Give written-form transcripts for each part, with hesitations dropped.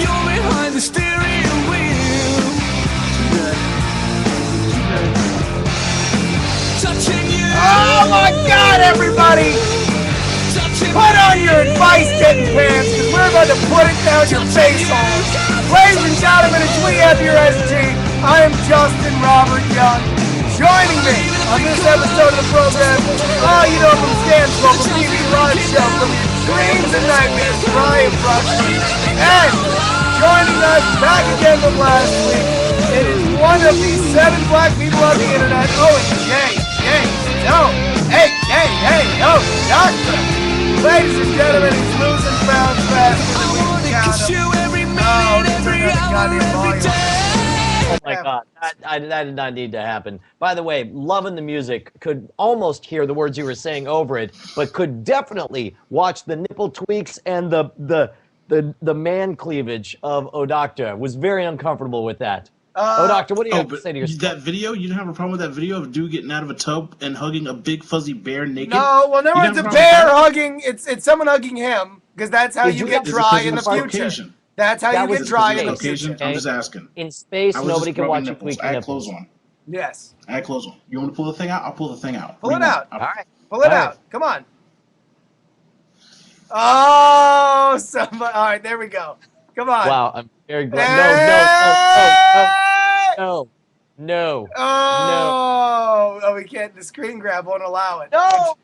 you're behind the steering wheel. Touching you. Oh my God, everybody! Put on your advice-getting pants, because we're about to put it down your face holes. Ladies and gentlemen, as we have your SG, I am Justin Robert Young. Joining me on this episode of the program, you know from Stanford, from TV Live Show, from your dreams and nightmares, Brian Brushman. And joining us back again from last week, it is one of the 7 black people on the internet. Oh, it's Jay, Doctor. Ladies and gentlemen, he's losing pounds faster than we can count him. Oh my God, that did not need to happen. By the way, loving the music, could almost hear the words you were saying over it, but could definitely watch the nipple tweaks and the man cleavage of Odocta. Was very uncomfortable with that. Odocta, what do you have to say to yourself? That video, you didn't have a problem with that video of a dude getting out of a tub and hugging a big fuzzy bear naked? No, well, never it's a bear hugging. It's someone hugging him, because that's how you get dry in the future. That's how you get dry in the future. I'm just asking. In space, nobody can watch you tweak I had clothes on. Yes. I had clothes on. You want to pull the thing out? I'll pull the thing out. Pull it out. All right. Pull it out. Come on. Oh, somebody. All right, there we go. Come on. Wow, I'm very glad. No. Oh, we can't. The screen grab won't allow it. No.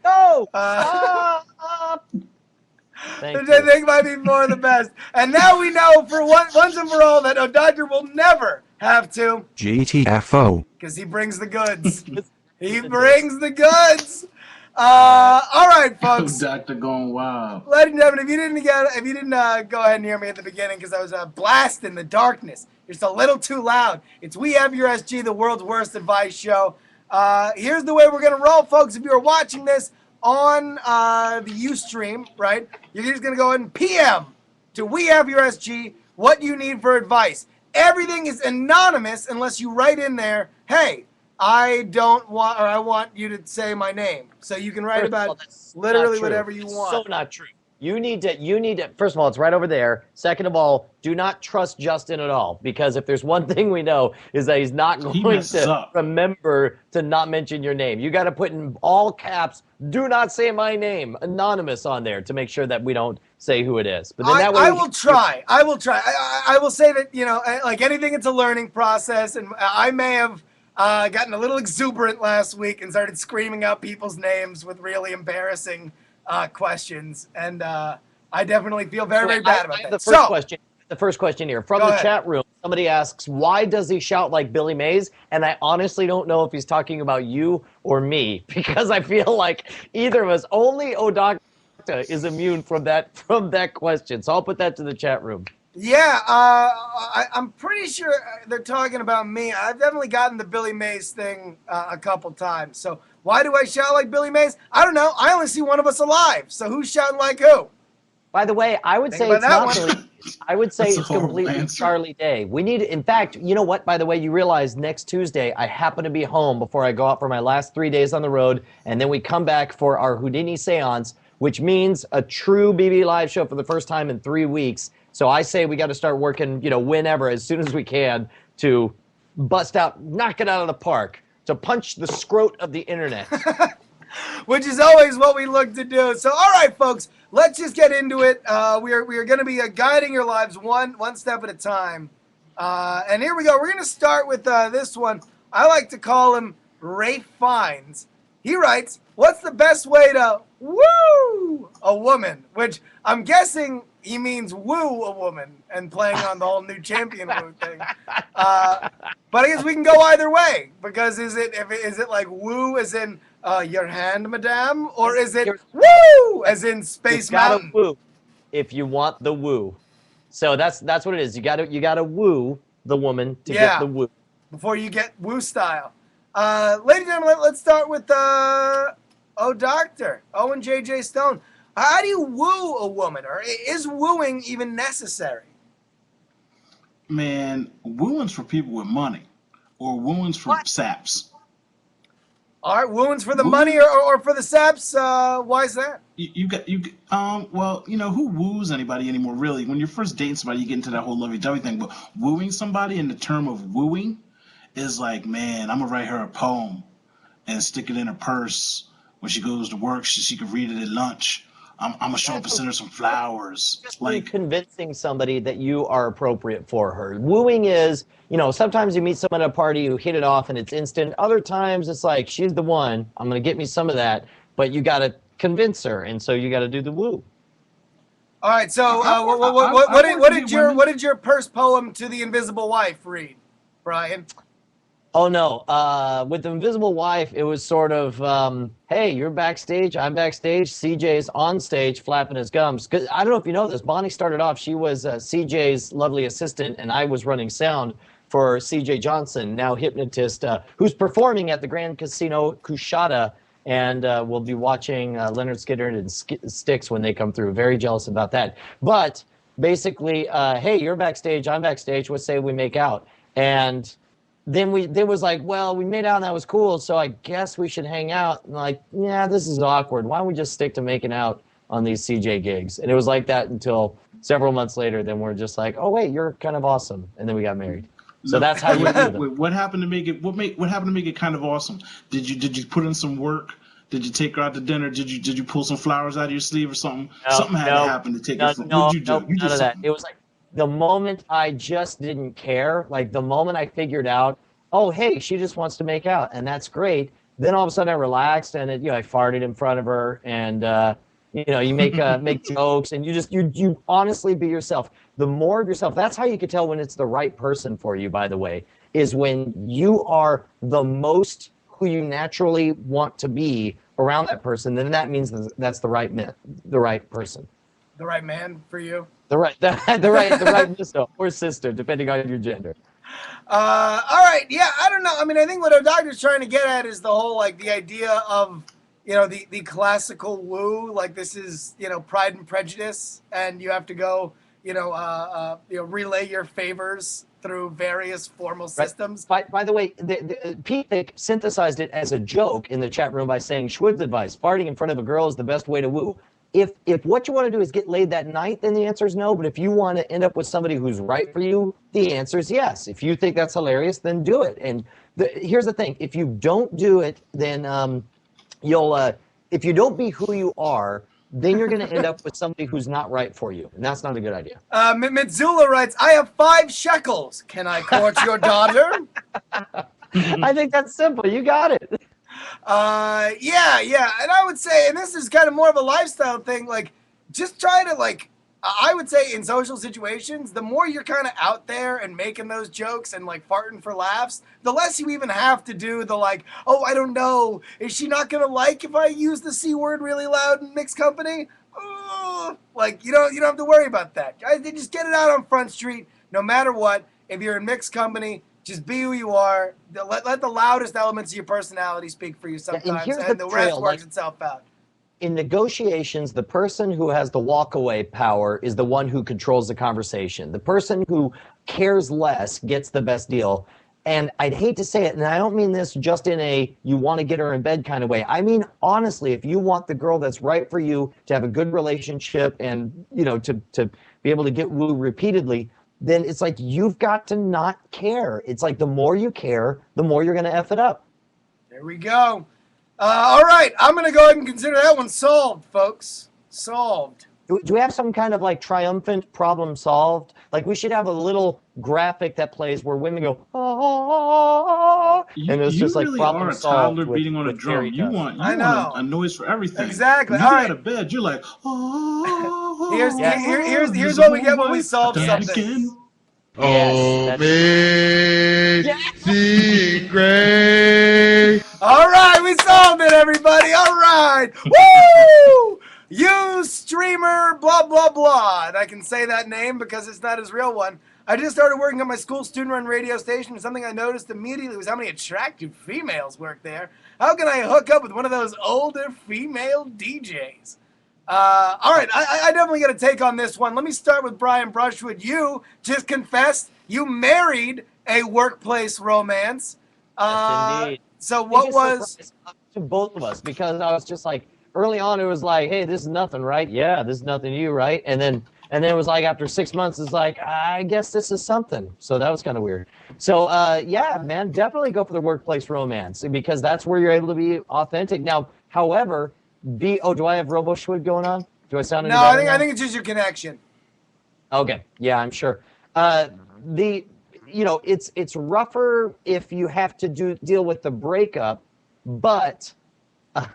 The thing might be more the best. And now we know for once and for all that Odocta will never have to. GTFO. Because he brings the goods. He brings the goods. All right, folks. Odocta going wild. Ladies and gentlemen, if you didn't go ahead and hear me at the beginning, because I was blasting in the darkness. Just a little too loud. It's We Have Your SG, the world's worst advice show. Here's the way we're going to roll, folks. If you're watching this on the Ustream, right, you're just going to go ahead and PM to We Have Your SG what you need for advice. Everything is anonymous unless you write in there, hey, I want you to say my name. So you can write about literally whatever you want. So not true. You need to, first of all, it's right over there. Second of all, do not trust Justin at all, because if there's one thing we know is that he's not going to remember to not mention your name. You got to put in all caps, do not say my name, anonymous on there, to make sure that we don't say who it is. But then that way I will try. I will say that, like anything, it's a learning process, and I may have gotten a little exuberant last week and started screaming out people's names with really embarrassing questions, and I definitely feel very, very bad about that. The first question here from the chat room. Somebody asks, why does he shout like Billy Mays? And I honestly don't know if he's talking about you or me, because I feel like either of us, only Odocta is immune from that question. So I'll put that to the chat room. Yeah, I'm pretty sure they're talking about me. I've definitely gotten the Billy Mays thing a couple times. So why do I shout like Billy Mays? I don't know. I only see one of us alive. So who's shouting like who? By the way, I would say it's not Billy. I would say it's completely Charlie Day. We need, in fact, you know what? By the way, you realize next Tuesday I happen to be home before I go out for my last 3 days on the road, and then we come back for our Houdini seance, which means a true BB Live show for the first time in 3 weeks. So I say we got to start working, whenever, as soon as we can, to bust out, knock it out of the park, to punch the scrot of the internet. Which is always what we look to do. So, all right, folks, let's just get into it. We are going to be guiding your lives one step at a time. And here we go. We're going to start with this one. I like to call him Rafe Fiennes. He writes, what's the best way to woo a woman? Which I'm guessing he means woo a woman and playing on the whole new champion woo thing. But I guess we can go either way, because is it like woo as in your hand, madame, or is it woo as in Space Mountain? Woo if you want the woo. So that's what it is. You gotta woo the woman to get the woo. Before you get woo style. Ladies and gentlemen, let's start with Odocta, Owen J.J. Stone. How do you woo a woman, or is wooing even necessary? Man, wooing's for people with money, or wooing's for saps. All right, wounds for the money or for the saps. Why is that? Well, who woos anybody anymore, really? When you're first dating somebody, you get into that whole lovey-dovey thing, but wooing somebody in the term of wooing is like, man, I'm gonna write her a poem and stick it in her purse when she goes to work, so she can read it at lunch. I'm gonna show up and send her some flowers. Just Like convincing somebody that you are appropriate for her. Wooing is, sometimes you meet someone at a party, you hit it off and it's instant. Other times it's like, she's the one, I'm going to get me some of that, but you got to convince her. And so you got to do the woo. All right. So what did your purse poem to the invisible wife read, Brian? Oh, no. With the invisible wife, it was sort of, hey, you're backstage, I'm backstage, CJ's on stage flapping his gums. 'Cause I don't know if you know this, Bonnie started off, she was CJ's lovely assistant, and I was running sound for CJ Johnson, now hypnotist, who's performing at the Grand Casino Coushatta, and we'll be watching Leonard Skinner and Styx when they come through. Very jealous about that. But basically, hey, you're backstage, I'm backstage, let's say we make out. And then was like, well, we made out and that was cool, so I guess we should hang out. And like, yeah, this is awkward. Why don't we just stick to making out on these CJ gigs? And it was like that until several months later. Then we're just like, oh wait, you're kind of awesome, and then we got married. So that's how you do it. What happened to make it? What happened to make it kind of awesome? Did you put in some work? Did you take her out to dinner? Did you pull some flowers out of your sleeve or something? Something had to happen to take it from. What'd you do? You did none of that. It was like the moment I just didn't care, like the moment I figured out, oh, hey, she just wants to make out, and that's great. Then all of a sudden I relaxed, and I farted in front of her, and you make jokes, and you honestly be yourself. The more of yourself, that's how you can tell when it's the right person for you, by the way, is when you are the most who you naturally want to be around that person, then that means that's the right person. The right man for you. The right sister or sister, depending on your gender. All right. Yeah, I don't know. I mean, I think what our doctor's trying to get at is the whole, like, the idea of, the classical woo, like this is, Pride and Prejudice, and you have to go, relay your favors through various formal systems. By the way, Pete Thick synthesized it as a joke in the chat room by saying, Schwood's advice, farting in front of a girl is the best way to woo. If what you want to do is get laid that night, then the answer is no. But if you want to end up with somebody who's right for you, the answer is yes. If you think that's hilarious, then do it. And here's the thing. If you don't do it, then if you don't be who you are, then you're going to end up with somebody who's not right for you. And that's not a good idea. Mitsula writes, I have 5 shekels. Can I court your daughter? I think that's simple. You got it. Yeah. And I would say, and this is kind of more of a lifestyle thing, like, just try to, like, I would say in social situations, the more you're kind of out there and making those jokes and, like, farting for laughs, the less you even have to do the, like, oh, I don't know, is she not going to like if I use the C word really loud in mixed company? Like, you don't have to worry about that. Guys, they just get it out on Front Street, no matter what. If you're in mixed company, just be who you are. Let the loudest elements of your personality speak for you sometimes, and the rest works itself out. In negotiations, the person who has the walkaway power is the one who controls the conversation. The person who cares less gets the best deal. And I'd hate to say it, and I don't mean this just in a you want to get her in bed kind of way. I mean, honestly, if you want the girl that's right for you to have a good relationship and, to be able to get woo repeatedly, then it's like you've got to not care. It's like the more you care, the more you're going to F it up. There we go. All right, I'm going to go ahead and consider that one solved, folks. Solved. Do we have some kind of like triumphant problem solved? Like we should have a little graphic that plays where women go, oh, and it's just like really problem are a solved. toddler beating on a drum. You want a noise for everything. Exactly. When you All get right. out of bed, you're like, oh. Here's what we get when we solve something. Amazing Grace. All right, we solved it, everybody. All right. Woo! You streamer, blah, blah, blah. And I can say that name because it's not his real one. I just started working on my school student-run radio station, and something I noticed immediately was how many attractive females work there. How can I hook up with one of those older female DJs? All right, I definitely got a take on this one. Let me start with Brian Brushwood. You just confessed you married a workplace romance. Yes, indeed. So what biggest was? surprise to both of us, because I was just like, early on it was like, hey, this is nothing, right? Yeah, this is nothing to you, right? And then it was like after 6 months, it's like, I guess this is something. So that was kind of weird. So yeah, man, definitely go for the workplace romance, because that's where you're able to be authentic. Now, however, do I have Robo Schwid going on? Do I sound any No, better I now? think it's just your connection. Okay, yeah, I'm sure. It's rougher if you have to deal with the breakup, but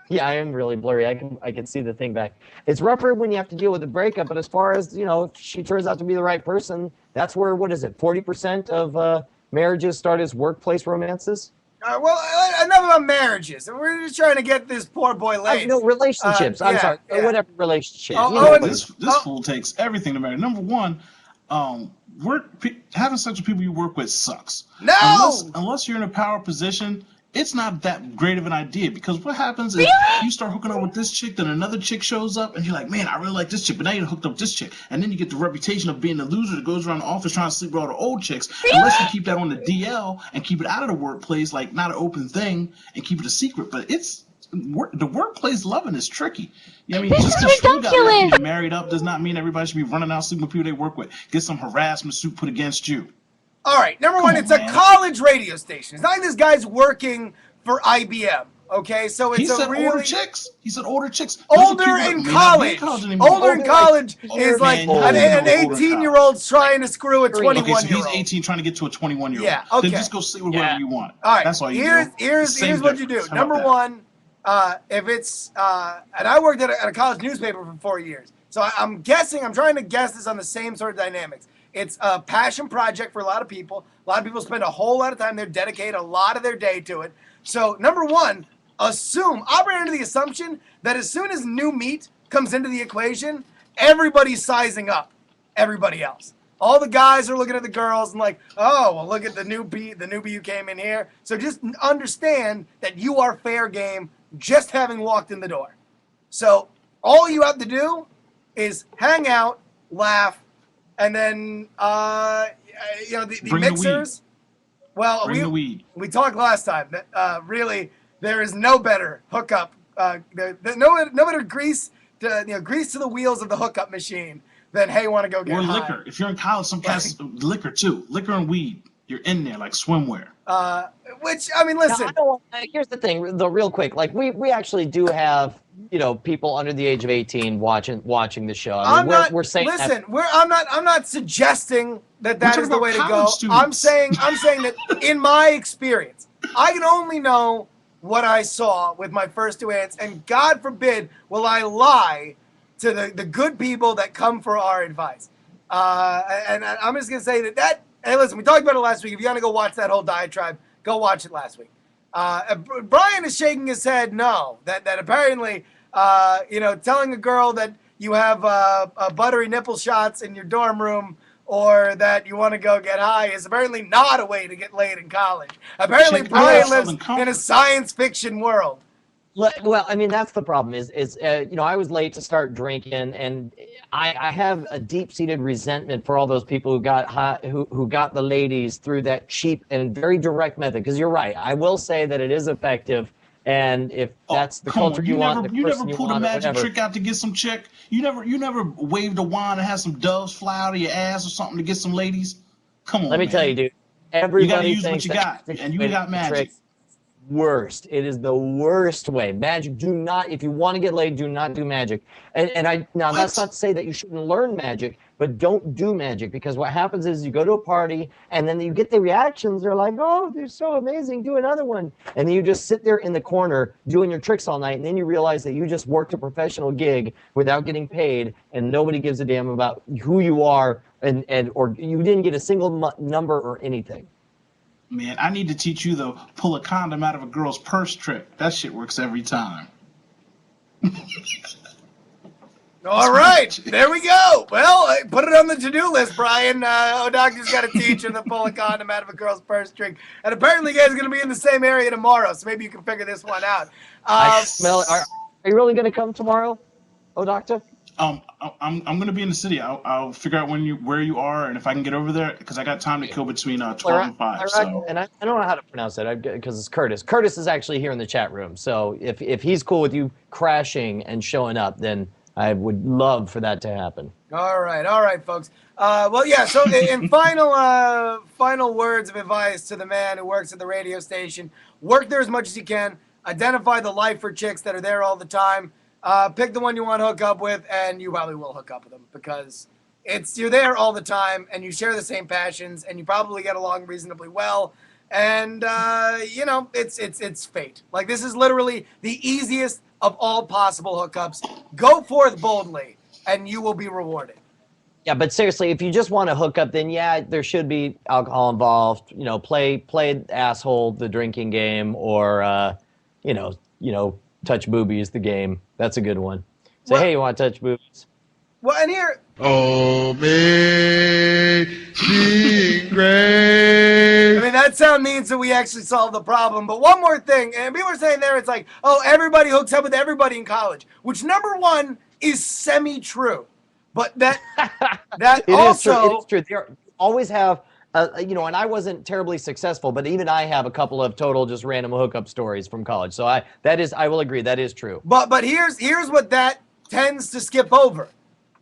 yeah, I am really blurry. I can see the thing back. It's rougher when you have to deal with the breakup, but as far as, if she turns out to be the right person, that's where, what is it, 40% of marriages start as workplace romances? Well, enough about marriages. We're just trying to get this poor boy laid. No, relationships. I'm yeah, sorry. yeah. Whatever relationship. Oh, You know, and- but- This fool takes everything to marry. Number one, having sex with people you work with sucks. No! Unless you're in a power position, it's not that great of an idea, because what happens is you start hooking up with this chick, then another chick shows up, and you're like, man, I really like this chick, but now you're hooked up with this chick, and then you get the reputation of being the loser that goes around the office trying to sleep with all the old chicks. Unless you keep that on the DL and keep it out of the workplace, like not an open thing, and keep it a secret. But the workplace loving is tricky. I mean, just because you got lucky and married up does not mean everybody should be running out sleeping with people they work with. Get some harassment suit put against you. All right, number one, on, it's a man. college radio station. It's not like this guy's working for IBM. Okay, so it's He said a really older chicks. He said older chicks. Those are older people that in may not be college. anymore. Older in college is like man, you an know older 18-year-old trying to screw a Okay, so 21-year-old. Okay, so he's 18 trying to get to a 21-year-old. Yeah, okay. Then just go sleep with whoever you want. All right, That's all you do. here's Same what you do. difference. How about Number that? one, if it's and I worked at a college newspaper for 4 years, so I'm trying to guess this on the same sort of dynamics. It's a passion project for a lot of people. A lot of people spend a whole lot of time there, dedicate a lot of their day to it. So number one, operate under the assumption that as soon as new meat comes into the equation, everybody's sizing up everybody else. All the guys are looking at the girls and like, oh, well, look at the newbie who came in here. So just understand that you are fair game just having walked in the door. So all you have to do is hang out, laugh, and then the Bring the mixers. Well, Bring the weed. we talked last time that really there is no better hookup, no better grease to the wheels of the hookup machine than hey, want to go get Or high. liquor. If you're in college, some cats liquor too. Liquor and weed. You're in there like swimwear. Which I mean, listen. Now, I don't want, here's the thing, though, real quick. Like we actually do have people under the age of 18 watching the show. I mean, we're saying listen. I'm not suggesting that talking is the about way to go. college I'm students. saying that in my experience, I can only know what I saw with my first two aunts, and God forbid will I lie to the good people that come for our advice. And I'm just gonna say that. Hey, listen, we talked about it last week. If you want to go watch that whole diatribe, go watch it last week. Brian is shaking his head no. That apparently, telling a girl that you have buttery nipple shots in your dorm room or that you want to go get high is apparently not a way to get laid in college. Apparently, Check Brian out lives Southern Comfort. in a science fiction world. Well, I mean, that's the problem I was late to start drinking, and I have a deep-seated resentment for all those people who got hot, who got the ladies through that cheap and very direct method. Because you're right, I will say that it is effective, and if that's the Come on, culture you want, the you person never you pulled a want, or magic whatever. trick out to get some chick. You never waved a wand and had some doves fly out of your ass or something to get some ladies. Come on, Let me man. tell you, dude. Everybody use what thinks you that got, and you got magic. trick worst. It is the worst way. Magic. Do not. If you want to get laid, do not do magic. Now that's not to say that you shouldn't learn magic, but don't do magic, because what happens is you go to a party and then you get the reactions. They're like, oh, they're so amazing. Do another one. And then you just sit there in the corner doing your tricks all night, and then you realize that you just worked a professional gig without getting paid, and nobody gives a damn about who you are, or you didn't get a single number or anything. Man, I need to teach you the pull a condom out of a girl's purse trick. That shit works every time. All right, there we go. Well, put it on the to-do list, Brian. O'Doctor's got to teach you the pull a condom out of a girl's purse string. And apparently you guys are going to be in the same area tomorrow, so maybe you can figure this one out. I smell it. Are you really going to come tomorrow? Oh, doctor. I'm gonna be in the city. I'll figure out where you are, and if I can get over there, because I got time to kill between 12 and 5. So. And I don't know how to pronounce it because it's Curtis. Curtis is actually here in the chat room. So if he's cool with you crashing and showing up, then I would love for that to happen. All right, folks. Well, yeah. So, in final words of advice to the man who works at the radio station: work there as much as you can. Identify the lifer chicks that are there all the time. Pick the one you want to hook up with, and you probably will hook up with them because you're there all the time, and you share the same passions, and you probably get along reasonably well. And it's fate. Like, this is literally the easiest of all possible hookups. Go forth boldly, and you will be rewarded. Yeah, but seriously, if you just want to hook up, then yeah, there should be alcohol involved. You know, play asshole the drinking game, or touch boobies the game. That's a good one. Say, hey, you want to touch boobies? Well, and here. Amazing grace. I mean, that sound means that we actually solved the problem. But one more thing, and people are saying there, it's like, oh, everybody hooks up with everybody in college, which number one is semi-true. But that also It is true. They always have, and I wasn't terribly successful, but even I have a couple of total just random hookup stories from college. So I will agree, that is true. But here's what that tends to skip over.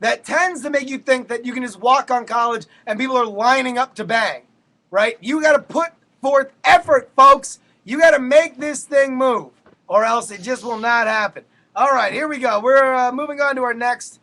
That tends to make you think that you can just walk on college and people are lining up to bang, right? You got to put forth effort, folks. You got to make this thing move, or else it just will not happen. All right, here we go. We're moving on to our next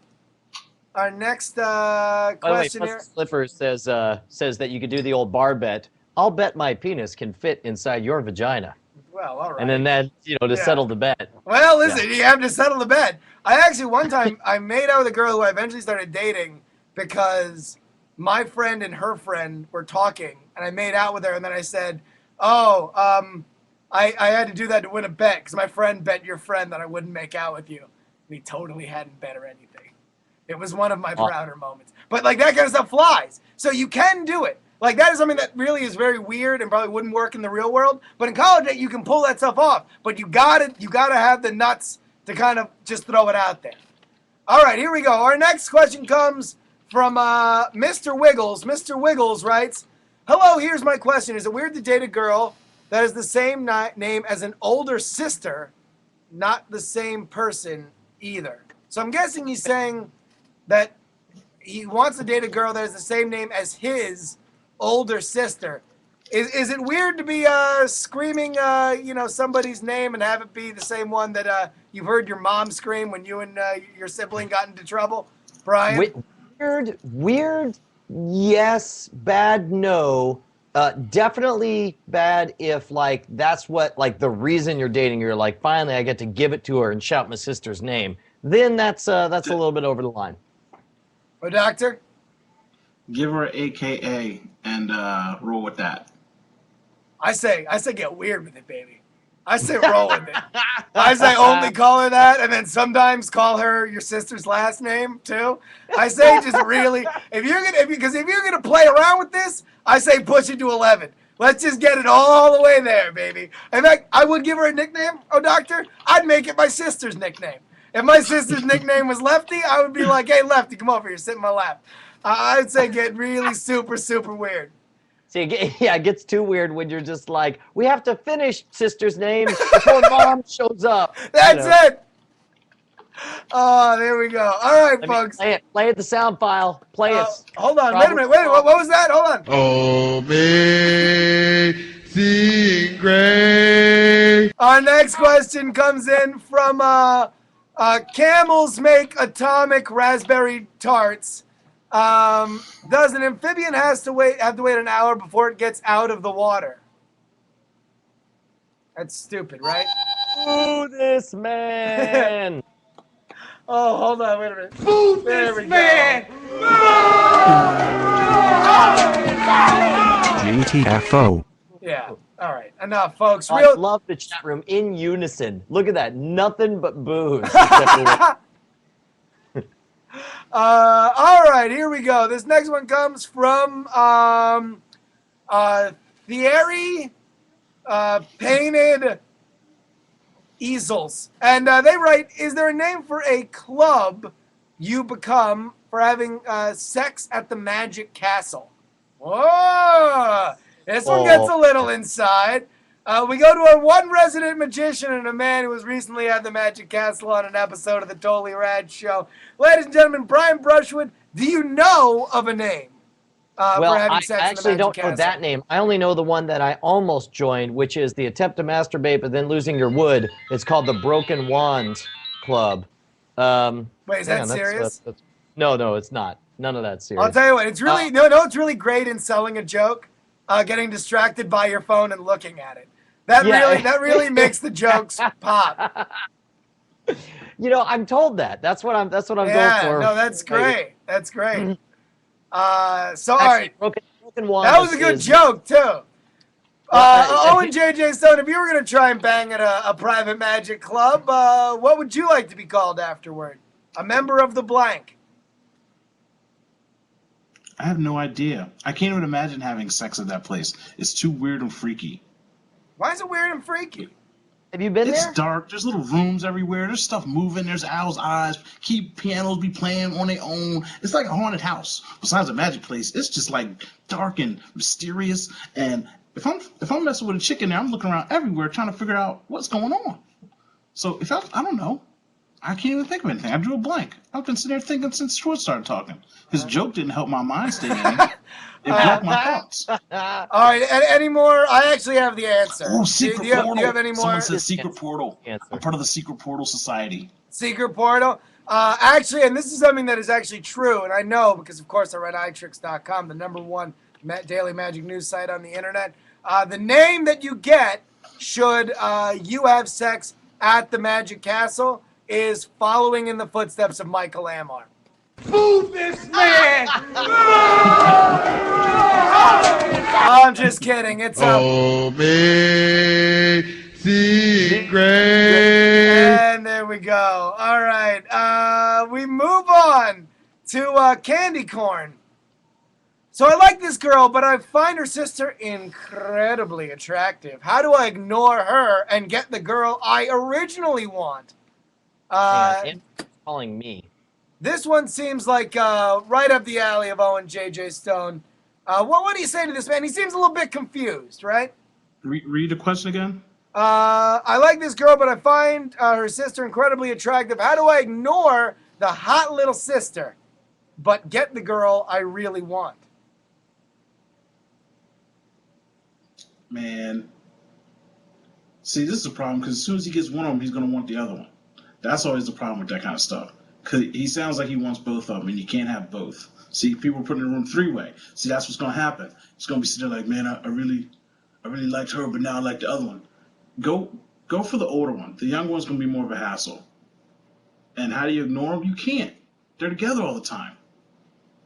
question here. Slipper says that you could do the old bar bet. I'll bet my penis can fit inside your vagina. Well, all right. And then that, settle the bet. Well, listen, you have to settle the bet. I actually, one time, I made out with a girl who I eventually started dating because my friend and her friend were talking, and I made out with her, and then I said, I had to do that to win a bet because my friend bet your friend that I wouldn't make out with you. And he totally hadn't bet or anything. It was one of my prouder moments. But, like, that kind of stuff flies. So you can do it. Like, that is something that really is very weird and probably wouldn't work in the real world. But in college, you can pull that stuff off. But you gotta have the nuts to kind of just throw it out there. All right, here we go. Our next question comes from Mr. Wiggles. Mr. Wiggles writes, hello, here's my question. Is it weird to date a girl that has the same name as an older sister, not the same person either? So I'm guessing he's saying that he wants to date a girl that has the same name as his older sister. Is it weird to be screaming somebody's name and have it be the same one that you've heard your mom scream when you and your sibling got into trouble, Brian? Weird, yes. Bad, no. Definitely bad if, like, that's what, like, the reason you're dating her, like, finally I get to give it to her and shout my sister's name. Then that's a little bit over the line. Oh, doctor? Give her an AKA and roll with that. I say get weird with it, baby. I say roll with it. I say only call her that, and then sometimes call her your sister's last name too. I say just really, if you're gonna play around with this, I say push it to 11. Let's just get it all the way there, baby. In fact, I would give her a nickname. Oh, doctor, I'd make it my sister's nickname. If my sister's nickname was Lefty, I would be like, hey, Lefty, come over here, sit in my lap. I'd say get really super, super weird. See, it gets too weird when you're just like, we have to finish sister's names before mom shows up. That's it. Oh, there we go. All right, folks. Play it, the sound file. Play it. Hold on. Wait a minute. What was that? Hold on. Amazing grace. Our next question comes in from Camels Make Atomic Raspberry Tarts. Does an amphibian have to wait an hour before it gets out of the water? That's stupid, right? Boo this man. Oh, hold on, wait a minute. Boo this man! GTFO. Yeah. All right. Enough, folks. I love the chat room in unison. Look at that. Nothing but boos. All right, here we go. This next one comes from Thierry Painted Easels. And they write, is there a name for a club you become for having sex at the Magic Castle? Whoa! This one gets a little inside. We go to our one resident magician and a man who was recently at the Magic Castle on an episode of the Totally Rad Show. Ladies and gentlemen, Brian Brushwood, do you know of a name Well, for having I sex in the actually Magic don't Castle? know that name. I only know the one that I almost joined, which is the attempt to masturbate but then losing your wood. It's called the Broken Wand Club. Wait, is that serious? No, it's not. None of that's serious. I'll tell you what, it's really it's really great in selling a joke, getting distracted by your phone and looking at it. That really makes the jokes pop. You know, I'm told that. That's what I'm going for. No, that's great. That's great. So all Actually, right, Broken Wand that was a good joke too. Owen JJ Stone, if you were gonna try and bang at a private magic club, what would you like to be called afterward? A member of the blank. I have no idea. I can't even imagine having sex at that place. It's too weird and freaky. Why is it weird and freaky? Have you been It's there? dark. There's little rooms everywhere. There's stuff moving. There's owls' eyes. Keep pianos be playing on their own. It's like a haunted house. Besides a magic place, it's just like dark and mysterious. And if I'm messing with a chick in there, I'm looking around everywhere trying to figure out what's going on. So I don't know. I can't even think of anything. I drew a blank. I've been sitting there thinking since Schwartz started talking. His joke didn't help my mind stay in. It blocked my thoughts. All right, any more? I actually have the answer. Oh, secret portal. Do you have any more? Someone said secret portal. Answer. I'm part of the secret portal society. Secret portal. Actually, and this is something that is actually true, and I know because, of course, I read iTricks.com, the #1 daily magic news site on the internet. The name that you get should you have sex at the Magic Castle is following in the footsteps of Michael Amar. Move this man! I'm just kidding. It's Amazing grace. And there we go. All right. We move on to Candy Corn. So I like this girl, but I find her sister incredibly attractive. How do I ignore her and get the girl I originally want? Calling me. This one seems like right up the alley of Owen J.J. Stone. What do you say to this man? He seems a little bit confused, right? Read the question again. I like this girl, but I find her sister incredibly attractive. How do I ignore the hot little sister, but get the girl I really want? Man. See, this is a problem because as soon as he gets one of them, he's going to want the other one. That's always the problem with that kind of stuff. Because he sounds like he wants both of them, and you can't have both. See, people are putting in a room three-way. See, that's what's going to happen. It's going to be sitting there like, man, I really liked her, but now I like the other one. Go for the older one. The younger one's going to be more of a hassle. And how do you ignore them? You can't. They're together all the time.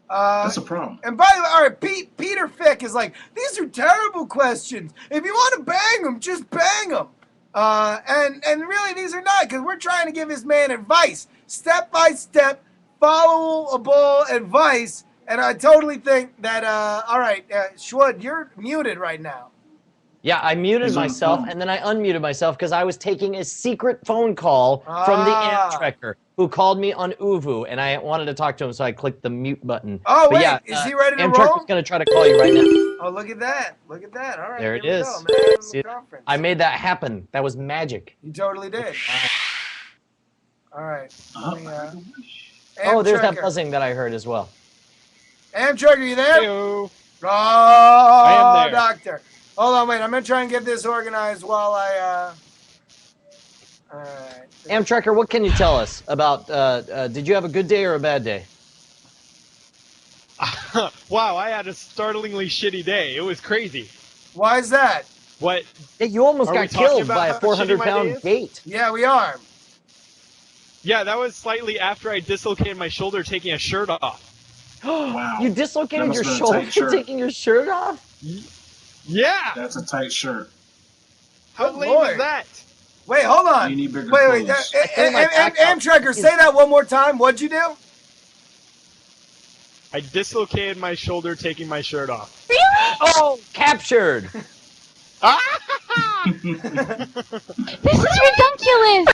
That's a problem. And by the way, all right, Peter Fick is like, these are terrible questions. If you want to bang them, just bang them. And really, these are not, because we're trying to give this man advice, step-by-step, followable advice. And I totally think that, all right, Schwood, you're muted right now. Yeah, I muted He's on the myself, phone. and then I unmuted myself because I was taking a secret phone call from the Amtrekker, who called me on Uvu, and I wanted to talk to him, so I clicked the mute button. Oh, But wait, yeah, is he ready to roll? Amtrekker's going to try to call you right now. Oh, look at that. Look at that. All right, There it here we is. go, man. See, Conference. I made that happen. That was magic. You totally did. All right. Let me, Oh, there's that Amtrekker. buzzing that I heard as well. Amtrekker, you there? Heyo. Oh, I am there. doctor. Hold on, wait. I'm going to try and get this organized while I, all right. Amtrekker, what can you tell us about, did you have a good day or a bad day? Wow, I had a startlingly shitty day. It was crazy. Why is that? What? Yeah, you almost Are got we talking killed about by a how shitty my day 400-pound is? gate. Yeah, we are. Yeah, that was slightly after I dislocated my shoulder taking a shirt off. Wow. You dislocated That your must've been a shoulder tight shirt. taking your shirt off? Yeah! That's a tight shirt. How Good lame lord. is that? Wait, hold on. You need bigger Wait. clothes. think my back up. Amtrekker, say that one more time. What'd you do? I dislocated my shoulder taking my shirt off. Oh, captured. This is ridiculous.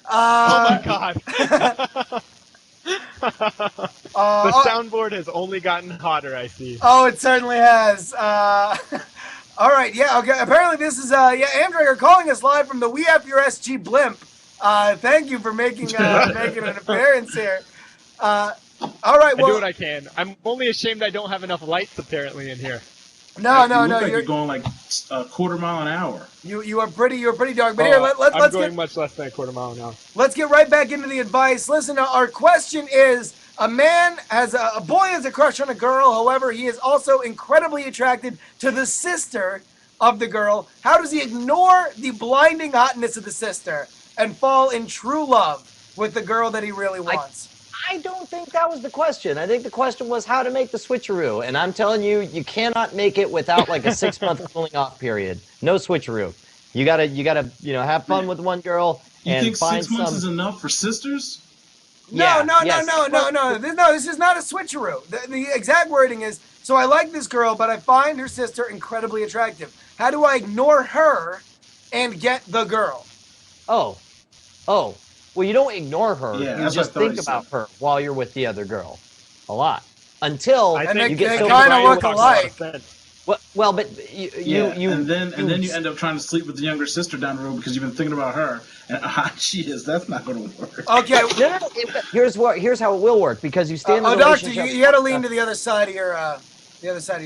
Oh my god. The soundboard has only gotten hotter, I see. Oh, it certainly has. All right, yeah, okay. Apparently this is, Amdraker calling us live from the We Have Your SG blimp. Thank you for making an appearance here. All right, well. I do what I can. I'm only ashamed I don't have enough lights apparently in here. No, You look like you're going like a quarter mile an hour. You are pretty dark. But here, let's going get much less than a quarter mile an hour. let's get right back into the advice. Listen, our question is: a man has a boy has a crush on a girl. However, he is also incredibly attracted to the sister of the girl. How does he ignore the blinding hotness of the sister and fall in true love with the girl that he really wants? I don't think that was the question. I think the question was how to make the switcheroo. And I'm telling you, you cannot make it without like a 6-month cooling off period. No switcheroo. You gotta, have fun with one girl and think find 6 months is enough for sisters? No, yes. This is not a switcheroo. The exact wording is, so I like this girl, but I find her sister incredibly attractive. How do I ignore her and get the girl? Oh. Well, you don't ignor her. Yeah, you just think about her while you're with the other girl. A lot. Until think you get they so kinda familiar look with alike. Well, but you and then you end up trying to sleep with the younger sister down the road because you've been thinking about her and how hot she is. That's not going to work. Okay. No. Here's how it will work because you stay in the Doctor, relationship. you got to lean to the other side of your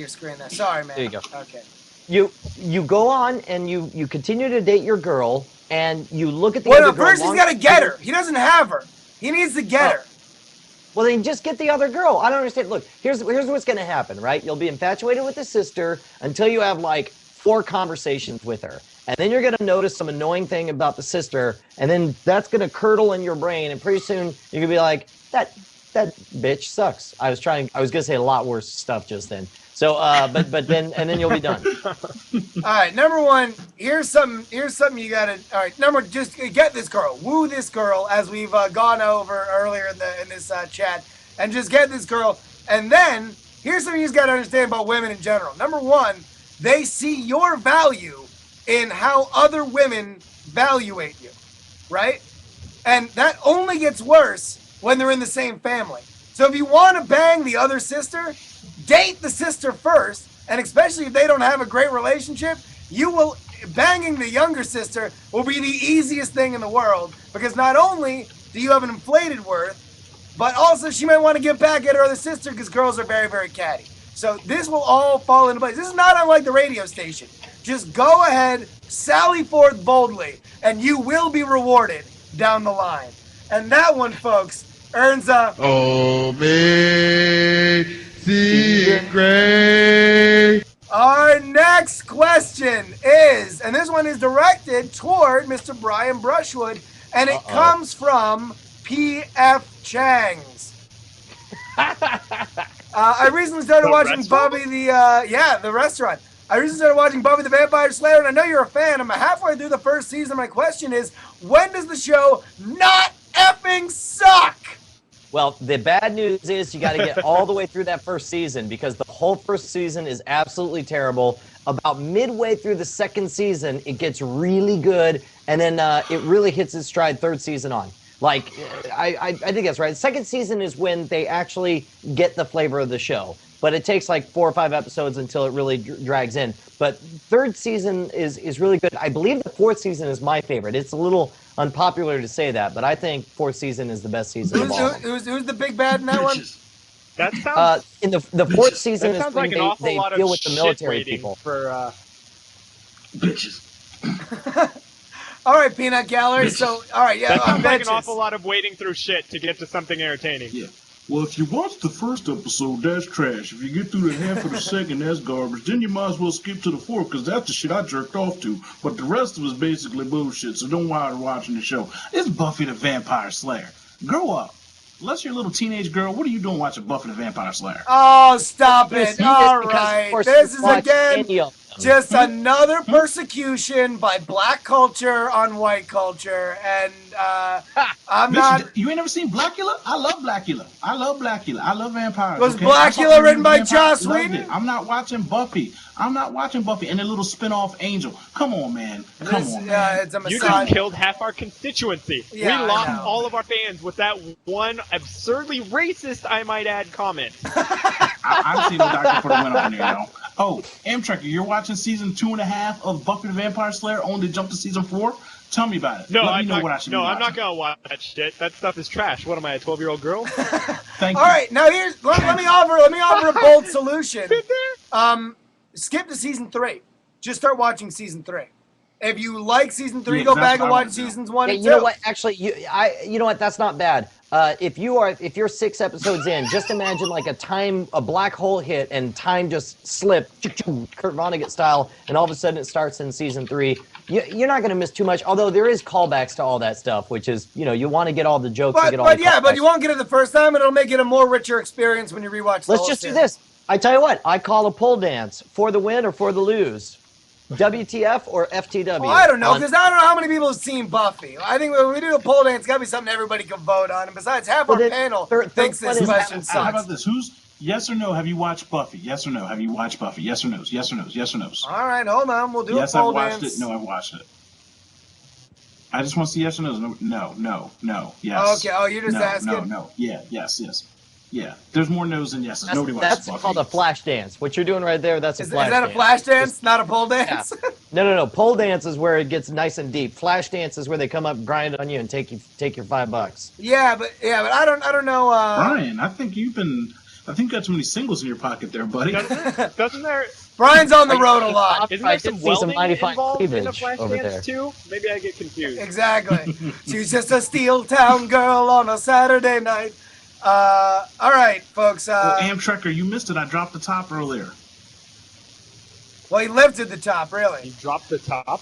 screen there. Sorry, man. There you go. Okay. You go on and you continue to date your girl and you look at the Well, other no, girl. first he's got to get her. He doesn't have her. He needs to get her. Well, then just get the other girl. I don't understand. Look, here's what's going to happen, right? You'll be infatuated with the sister until you have like 4 conversations with her. And then you're going to notice some annoying thing about the sister, and then that's going to curdle in your brain, and pretty soon you're going to be like, that bitch sucks. I was going to say a lot worse stuff just then. So, but then you'll be done. All right, number one, here's something you gotta. All right, number, just get this girl, woo this girl, as we've gone over earlier in this chat, and just get this girl. And then here's something you just gotta understand about women in general. Number one, they see your value in how other women evaluate you, right? And that only gets worse when they're in the same family. So if you want to bang the other sister, date the sister first, and especially if they don't have a great relationship, banging the younger sister will be the easiest thing in the world, because not only do you have an inflated worth, but also she might want to get back at her other sister because girls are very, very catty. So this will all fall into place. This is not unlike the radio station. Just go ahead, sally forth boldly, and you will be rewarded down the line. And that one, folks, earns a... Amazing Grace. Our next question is, and this one is directed toward Mr. Brian Brushwood, and it comes from P.F. Chang's. I recently started watching Buffy the restaurant. I recently started watching Buffy the Vampire Slayer, and I know you're a fan. I'm halfway through the first season. My question is, when does the show not effing suck? Well, the bad news is you got to get all the way through that first season because the whole first season is absolutely terrible. About midway through the second season, it gets really good, and then it really hits its stride third season on. Like, I think that's right. Second season is when they actually get the flavor of the show. But it takes like 4 or 5 episodes until it really drags in. But third season is really good. I believe the fourth season is my favorite. It's a little unpopular to say that, but I think fourth season is the best season of all. Who's the big bad in that one? That sounds... in the fourth season is when like they deal with the military people. For, Bitches. All right, Peanut Gallery. So, all right, yeah. That sounds like an bitches. awful lot of wading through shit to get to something entertaining. Yeah. Well, if you watch the first episode, that's trash. If you get through the half of the second, that's garbage. Then you might as well skip to the fourth, because that's the shit I jerked off to. But the rest of it is basically bullshit, so don't bother watching the show. It's Buffy the Vampire Slayer. Grow up. Unless you're a little teenage girl, what are you doing watching Buffy the Vampire Slayer? Oh, stop it. See, All because, of right. course, This you is watch again... any of them. just another persecution by black culture on white culture, and I'm not. You ain't never seen Blackula? I love Blackula. I love Blackula. I love vampires. Was okay? Blackula written by Joss Loved Whedon? it. I'm not watching Buffy. And their little spin-off Angel. Come on, man. Come on, man. It's a You just massage. killed half our constituency. Yeah, I We lost know. all of our fans with that one absurdly racist, I might add, comment. I'm seeing what Dr. Porter went on there, y'all. Oh, Amtrekker, you're watching season 2.5 of Buffy the Vampire Slayer, only to jump to season 4? Tell me about it. No, Let me I'm know not. what I should be No, I'm watching. not gonna watch that shit. That stuff is trash. What am I, a 12-year-old girl? Thank you. All right, now let me offer a bold solution. Skip to season 3. Just start watching season 3. If you like season 3, Yeah, go that's back and what I watch would do. seasons 1 Hey, and 2. you know what? Actually, you know what? That's not bad. If you're 6 episodes in, just imagine like a black hole hit and time just slipped, Kurt Vonnegut style, and all of a sudden it starts in season 3. You're not going to miss too much. Although there is callbacks to all that stuff, which is you want to get all the jokes. and get all the But callbacks. you won't get it the first time. It'll make it a more richer experience when you rewatch. The Let's whole just do series. this. I tell you what. I call a pole dance for the win or for the lose. WTF or FTW? Well, I don't know, on- because I don't know how many people have seen Buffy. I think when we do a poll dance, it's got to be something everybody can vote on. And besides, half Well, our then, panel third thinks one this is- question How about sucks. this? Who's yes or no? Have you watched Buffy? Yes or no? Have you watched Buffy? Yes or no? Yes or no? Yes or no? All right, hold on. We'll do Yes, a I've poll watched dance. it. No, I've watched it. I just want to see yes or no. No. Yes. Okay, oh, you're just asking? No. Yeah. Yes. Yeah. There's more no's than yeses. That's, Nobody watches that's Buffy. called a flash dance. What you're doing right there, that's a Is flash that a dance. flash dance, not a pole dance? No. Pole dance is where it gets nice and deep. Flash dance is where they come up, grind on you, and take your $5. yeah, but I don't know. Brian, I think you got too many singles in your pocket there, buddy. Doesn't there? Brian's on the road a lot. Isn't I there did some see some welding 95 involved in a cleavage flash over dance there. too? Maybe I get confused. Exactly. She's just a Steel Town girl on a Saturday night. All right, folks. Oh, Amtrekker, you missed it. I dropped the top earlier. Well, he lifted the top, really. You dropped the top.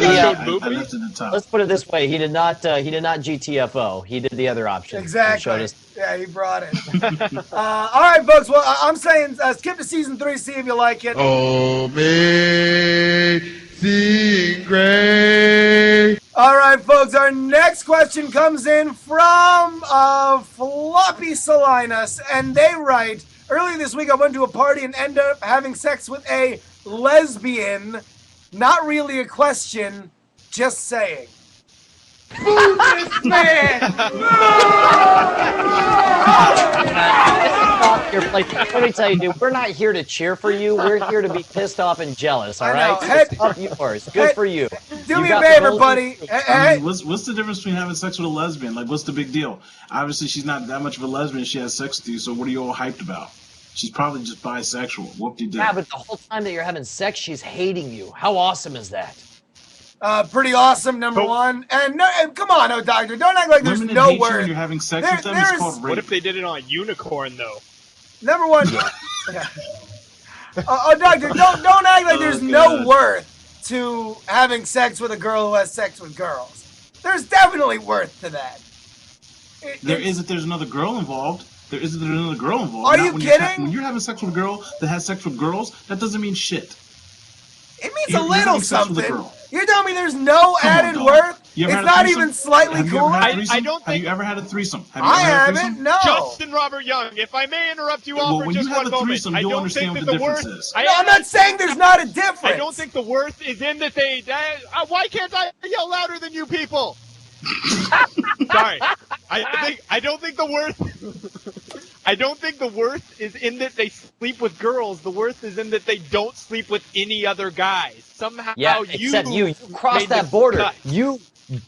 Yeah. I movie? lifted the top. Let's put it this way: he did not GTFO. He did the other option. He Exactly. showed us- Yeah, he brought it. All right, folks. Well, I'm saying skip to season 3, see if you like it. Amazing Grace. All right, folks. Our next question comes in from Floppy Salinas, and they write: earlier this week, I went to a party and ended up having sex with a lesbian. Not really a question, just saying. Boo this man! Your place. Let me tell you, dude, we're not here to cheer for you. We're here to be pissed off and jealous. All I know. right, Head- it's up yours. Good for you. Do You me a got the favor, golden- buddy. I Hey, mean, what's the difference between having sex with a lesbian? Like, what's the big deal? Obviously, she's not that much of a lesbian. She has sex with you, so what are you all hyped about? She's probably just bisexual. Whoop-de-doo. Yeah, but the whole time that you're having sex, she's hating you. How awesome is that? pretty awesome, number one. And come on, oh doctor, don't act like there's Women that no hate you when word. you're having sex There- with them there is is- called rape. What if they did it on a unicorn though? Number one. Doctor, don't act like there's no God. worth to having sex with a girl who has sex with girls. There's definitely worth to that. There is if there's another girl involved. There is if there's another girl involved. Are Not you when kidding? When you're having sex with a girl that has sex with girls, that doesn't mean shit. It means You're a little having sex with a something. girl. You're telling me there's no Come on, added dog. worth? You It's ever had a not threesome? even slightly Have you ever cooler? had a threesome? I don't Have think- you ever had a threesome? Have I you ever had a haven't, threesome? no. Justin Robert Young, if I may interrupt you all Well, for when just you have one a moment, threesome, I you'll don't understand think what that the the worth. difference is. No, I'm not saying there's not a difference. I don't think the worth is in that they. Why can't I yell louder than you people? Sorry, I don't think the worth. I don't think the worth is in that they sleep with girls. The worth is in that they don't sleep with any other guys. Somehow, Yeah, except you crossed made that this border. cut. You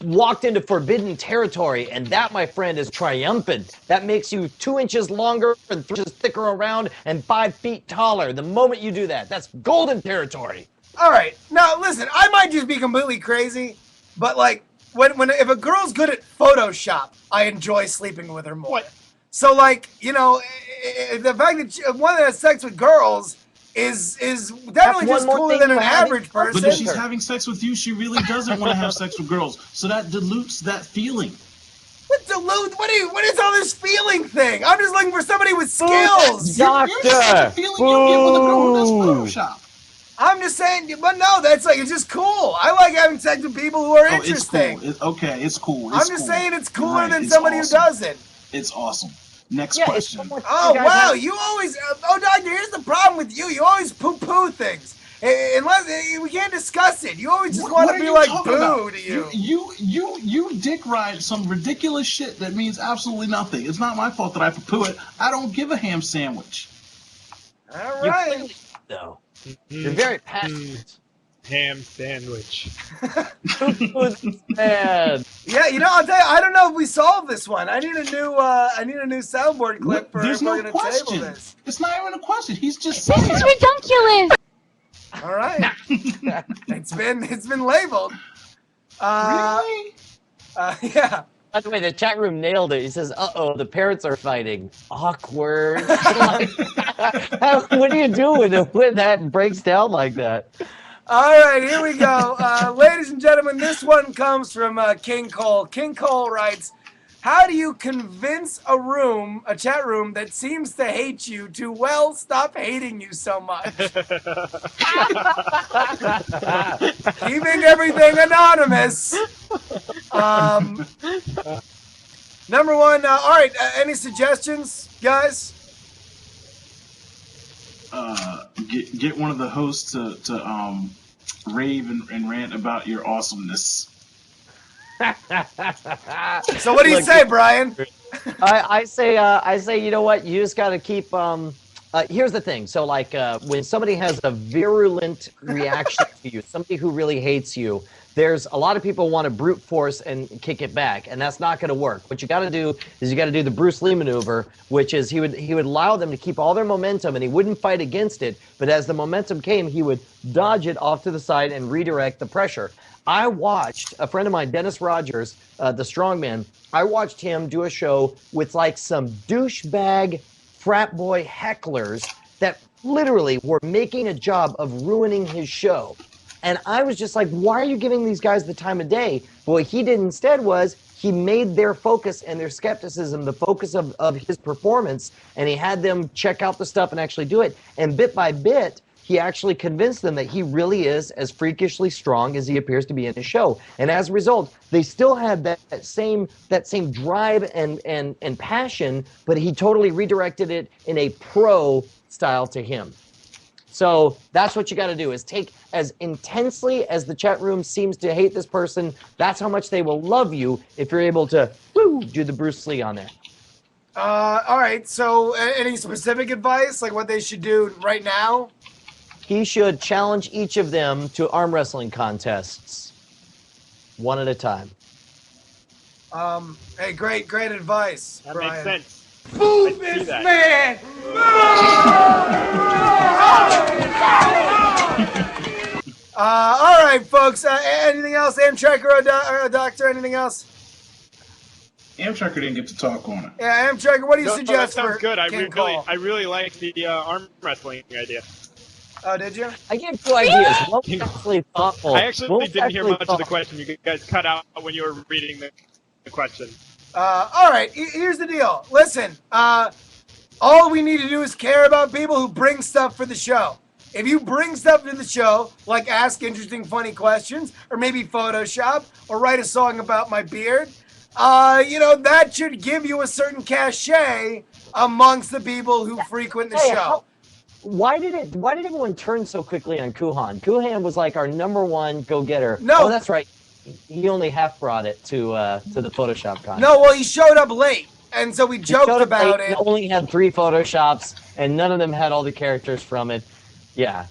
walked into forbidden territory, and that, my friend, is triumphant. That makes you 2 inches longer and 3 inches thicker around and 5 feet taller. The moment you do that, that's golden territory. All right. Now, listen, I might just be completely crazy, but like, if a girl's good at Photoshop, I enjoy sleeping with her more. What? So, like, the fact that one that has sex with girls is definitely one just more cooler thing than you an have. average But person. if she's having sex with you, she really doesn't want to have sex with girls. So that dilutes that feeling. What dilute? What is all this feeling thing? I'm just looking for somebody with skills. Doctor! You're the feeling you get with a girl who does Photoshop. I'm just saying, but no, that's like, it's just cool. I like having sex with people who are interesting. It's cool. It's cool. I'm just saying it's cooler right. than It's somebody awesome. who doesn't. It's awesome. Next Yeah, question. it's so much- Oh, guys wow. have- You always, Doctor, here's the problem with you. You always poo-poo things. Unless we can't discuss it. You always just want What to are be you like talking boo about? to you. You dick ride some ridiculous shit that means absolutely nothing. It's not my fault that I poo it. I don't give a ham sandwich. All You right. clearly though. You're very passionate. Ham sandwich. Man. Yeah, you know, I'll tell you, I don't know if we solved this one. I need a new soundboard clip for There's if we're no gonna question. table this. It's not even a question. He's just This saying. is ridiculous. All right. It's been labeled. Really? Yeah. By the way, the chat room nailed it. He says, "Uh-oh, the parents are fighting." Awkward. Like, what do you do when that breaks down like that? All right, here we go. Ladies and gentlemen, this one comes from King Cole. King Cole writes, how do you convince a chat room that seems to hate you to, well, stop hating you so much? Keeping everything anonymous. Number one, all right, any suggestions, guys? Get one of the hosts to rave and rant about your awesomeness. So what do you Look, say, Brian? I say, you know what? You just got to keep. Here's the thing. So, like, when somebody has a virulent reaction to you, somebody who really hates you, there's a lot of people want to brute force and kick it back, and that's not going to work. What you got to do is you got to do the Bruce Lee maneuver, which is he would allow them to keep all their momentum, and he wouldn't fight against it. But as the momentum came, he would dodge it off to the side and redirect the pressure. I watched a friend of mine, Dennis Rogers, the strongman. I watched him do a show with like some douchebag frat boy hecklers that literally were making a job of ruining his show. And I was just like, why are you giving these guys the time of day? But what he did instead was he made their focus and their skepticism the focus of his performance, and he had them check out the stuff and actually do it. And bit by bit, he actually convinced them that he really is as freakishly strong as he appears to be in his show. And as a result, they still had that same drive and passion, but he totally redirected it in a pro style to him. So that's what you got to do, is take as intensely as the chat room seems to hate this person. That's how much they will love you if you're able to do the Bruce Lee on there. All right, so any specific advice, like what they should do right now? He should challenge each of them to arm wrestling contests, one at a time. Hey, great advice, That Brian. makes sense. Boo I see this that. man! All right, folks. Anything else, Amtrak or a doctor? Anything else? Amtrekker didn't get to talk on it. Yeah, Amtrak. What do you No, suggest that sounds for good. King Cole? I really like the arm wrestling idea. Oh, did you? I gave two ideas. One was actually thoughtful. I actually One was didn't hear actually much of the thoughtful. question. You guys cut out when you were reading the question. All right. Here's the deal. Listen. All we need to do is care about people who bring stuff for the show. If you bring stuff to the show, like ask interesting, funny questions, or maybe Photoshop, or write a song about my beard, that should give you a certain cachet amongst the people who frequent the Hey, show. why did everyone turn so quickly on Kuhan? Kuhan was like our #1 go-getter. No. Oh, that's right. He only half brought it to the Photoshop con. No, well, he showed up late, and so we He joked showed up about late it. and only had 3 Photoshops, and none of them had all the characters from it. Yeah.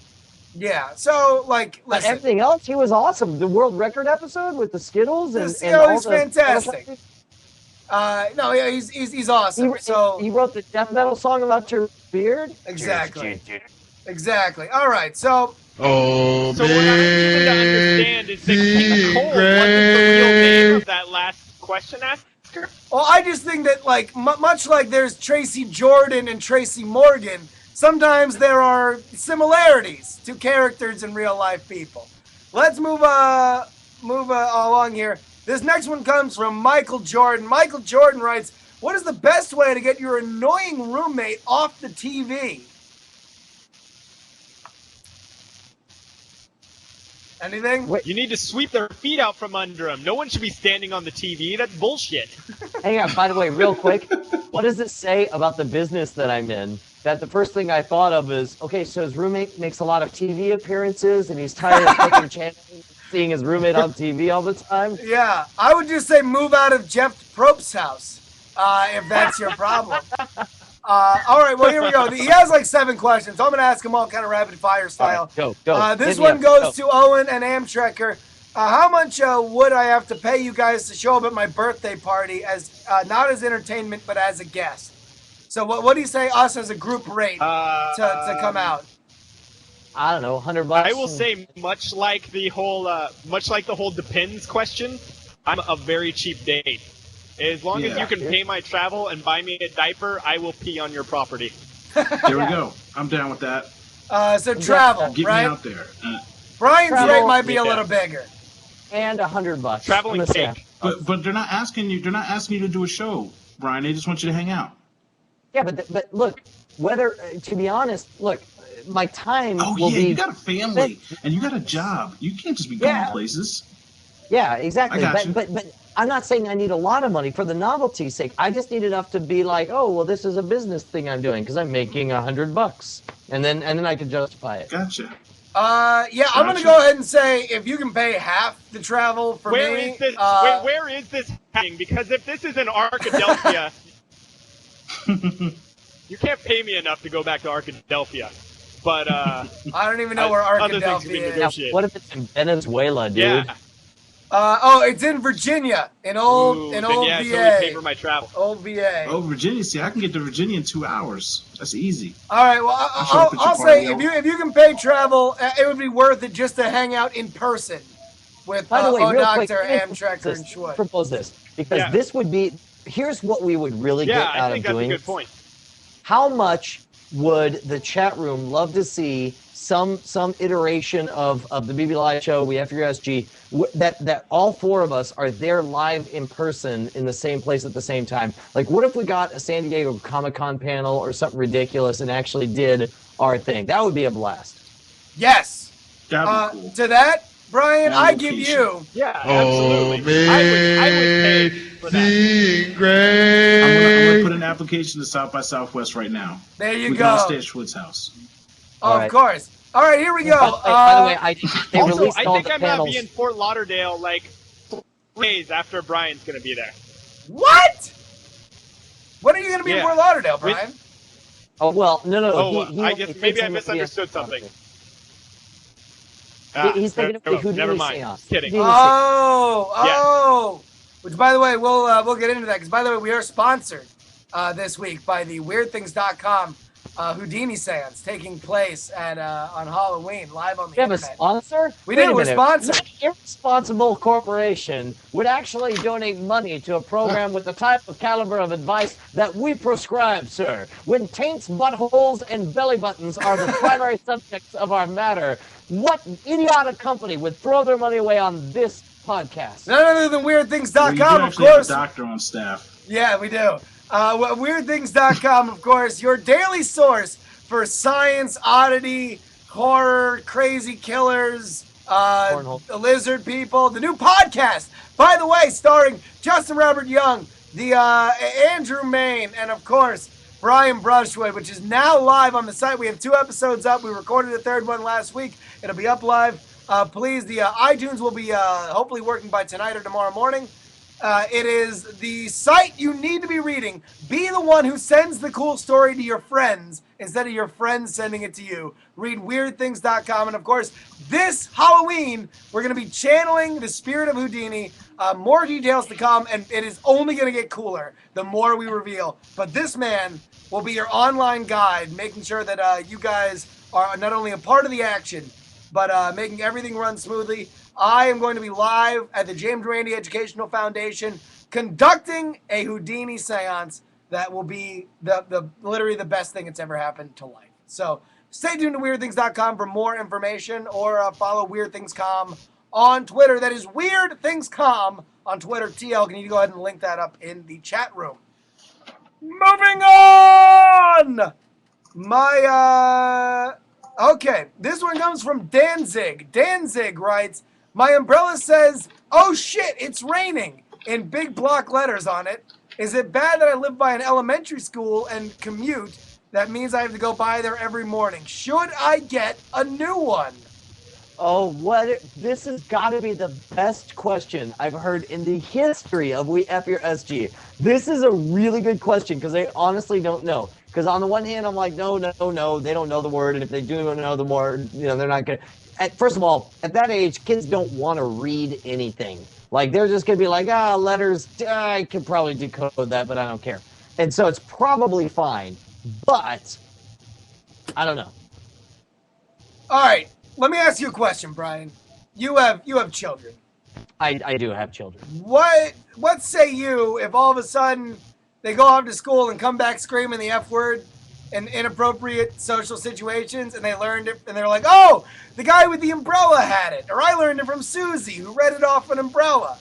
Yeah, so, like, But listen. everything else, he was awesome. The world record episode with the Skittles and, He's all the fantastic. No, yeah, he's awesome. So he wrote the death metal song about your beard. exactly. Exactly. All right, so Oh, So what I'm trying to understand is that King Cole wasn't the real name of that last question asker? well, I just think that, like, much like there's Tracy Jordan and Tracy Morgan, sometimes there are similarities to characters in real life people. Let's move along here. This next one comes from Michael Jordan. Michael Jordan writes, "What is the best way to get your annoying roommate off the TV?" Anything? Wait. You need to sweep their feet out from under them. No one should be standing on the TV. That's bullshit. Hang on, by the way, real quick, what does it say about the business that I'm in? That the first thing I thought of is, okay, so his roommate makes a lot of TV appearances and he's tired of taking chances, seeing his roommate on TV all the time? Yeah, I would just say move out of Jeff Probst's house, if that's your problem. All right, well, here we go. He has like 7 questions. So I'm going to ask them all kind of rapid fire style. All right, go. This Hit me one up, goes go. to Owen and Amtrekker. How much would I have to pay you guys to show up at my birthday party as not as entertainment, but as a guest? So what do you say us as a group rate to come out? I don't know, $100. I will say, much like the whole depends question, I'm a very cheap date. As long as you can pay my travel and buy me a diaper, I will pee on your property. There we go. I'm down with that. So travel, Get right? me out there. Brian's Travel, rate might be a yeah. little bigger. And $100. Traveling I'm gonna say- cake. But they're not asking you. They're not asking you to do a show, Brian. They just want you to hang out. Yeah, but look, whether to be honest, look, my time Oh will yeah, be. you got a family and you got a job. You can't just be going Yeah. places. Yeah, exactly. I got you. But I'm not saying I need a lot of money for the novelty's sake. I just need enough to be like, oh, well, this is a business thing I'm doing because I'm making $100, and then I can justify it. Gotcha. Yeah, I'm gonna go ahead and say if you can pay half the travel for Where me. is this? where is this happening? Because if this is in Arkadelphia, you can't pay me enough to go back to Arkadelphia. But I don't even know where other things can be Arkadelphia is. Now, negotiated. what if it's in Venezuela, dude? Yeah. Oh, it's in Virginia, in old Then VA. yeah, totally pay for my travel. Old VA. Oh, Virginia. See, I can get to Virginia in 2 hours. That's easy. All right. Well, show up at your I'll say party, if you can pay travel, it would be worth it just to hang out in person with By the way, real quick, Doctor, let me Amtrekker, and Schwartz. propose this because Yeah. this would be. Here's what we would really Yeah, get out I think of that's a doing. good point. How much would the chat room love to see some iteration of the BB Live show, We Have Your SG, that all 4 of us are there live in person in the same place at the same time? Like, what if we got a San Diego Comic-Con panel or something ridiculous and actually did our thing? That would be a blast. Yes. That'd be cool. To that, Brian, On I give location. you. Yeah, Oh, absolutely. I would pay for that. Amazing I'm Grace. gonna put an application to South by Southwest right now. There you We can all go. stay at Schwood's house. Oh, All of right. course. All right, here we go. By the way, they Also, released I all think the I'm gonna panels. be in Fort Lauderdale like 3 days after Brian's gonna be there. What? When are you going to be in Yeah. Fort Lauderdale, Brian? Oh well, no. Oh, he I only guess thinks maybe I I'm gonna be in misunderstood Fort something. Lauderdale. He's thinking of the Houdini never mind. seance. Kidding. Houdini Oh. Which, by the way, we'll get into that because, by the way, we are sponsored this week by the WeirdThings.com Houdini seance taking place at on Halloween live on the We have a internet. sponsor? We Wait do, a we're minute. sponsored. What irresponsible corporation would actually donate money to a program with the type of caliber of advice that we prescribe, sir? When taints, buttholes, and belly buttons are the primary subjects of our matter, what idiotic company would throw their money away on this podcast? None other than Well, you do WeirdThings.com, of actually have a course. doctor on staff. Yeah, we do. WeirdThings.com, of course, your daily source for science, oddity, horror, crazy killers, Cornhole. lizard people. The new podcast, by the way, starring Justin Robert Young, the Andrew Main, and of course Brian Brushwood, which is now live on the site. We have 2 episodes up. We recorded the 3rd one last week. It'll be up live. Please, the iTunes will be hopefully working by tonight or tomorrow morning. It is the site you need to be reading. Be the one who sends the cool story to your friends instead of your friends sending it to you. Read WeirdThings.com. And of course, this Halloween, we're going to be channeling the spirit of Houdini. More details to come, and it is only going to get cooler the more we reveal. But this man will be your online guide, making sure that you guys are not only a part of the action, but making everything run smoothly. I am going to be live at the James Randi Educational Foundation conducting a Houdini seance that will be the literally the best thing that's ever happened to life. So stay tuned to WeirdThings.com for more information, or follow WeirdThingsCom on Twitter. That is WeirdThingsCom on Twitter. TL, can you go ahead and link that up in the chat room? Moving on! My, Okay, this one comes from Danzig. Danzig writes, my umbrella says, oh shit, it's raining, in big block letters on it. Is it bad that I live by an elementary school and commute? That means I have to go by there every morning. Should I get a new one? Oh, this has got to be the best question I've heard in the history of We F Your SG. This is a really good question because I honestly don't know. Because on the one hand, I'm like, no, they don't know the word. And if they do know the word, they're not going to. First of all, at that age, kids don't want to read anything. Like, they're just going to be like, letters, I could probably decode that, but I don't care. And so it's probably fine. But I don't know. All right. Let me ask you a question, Brian. You have children. I do have children. What say you if all of a sudden they go off to school and come back screaming the F word in inappropriate social situations and they learned it and they're like, oh, the guy with the umbrella had it, or I learned it from Susie who read it off an umbrella.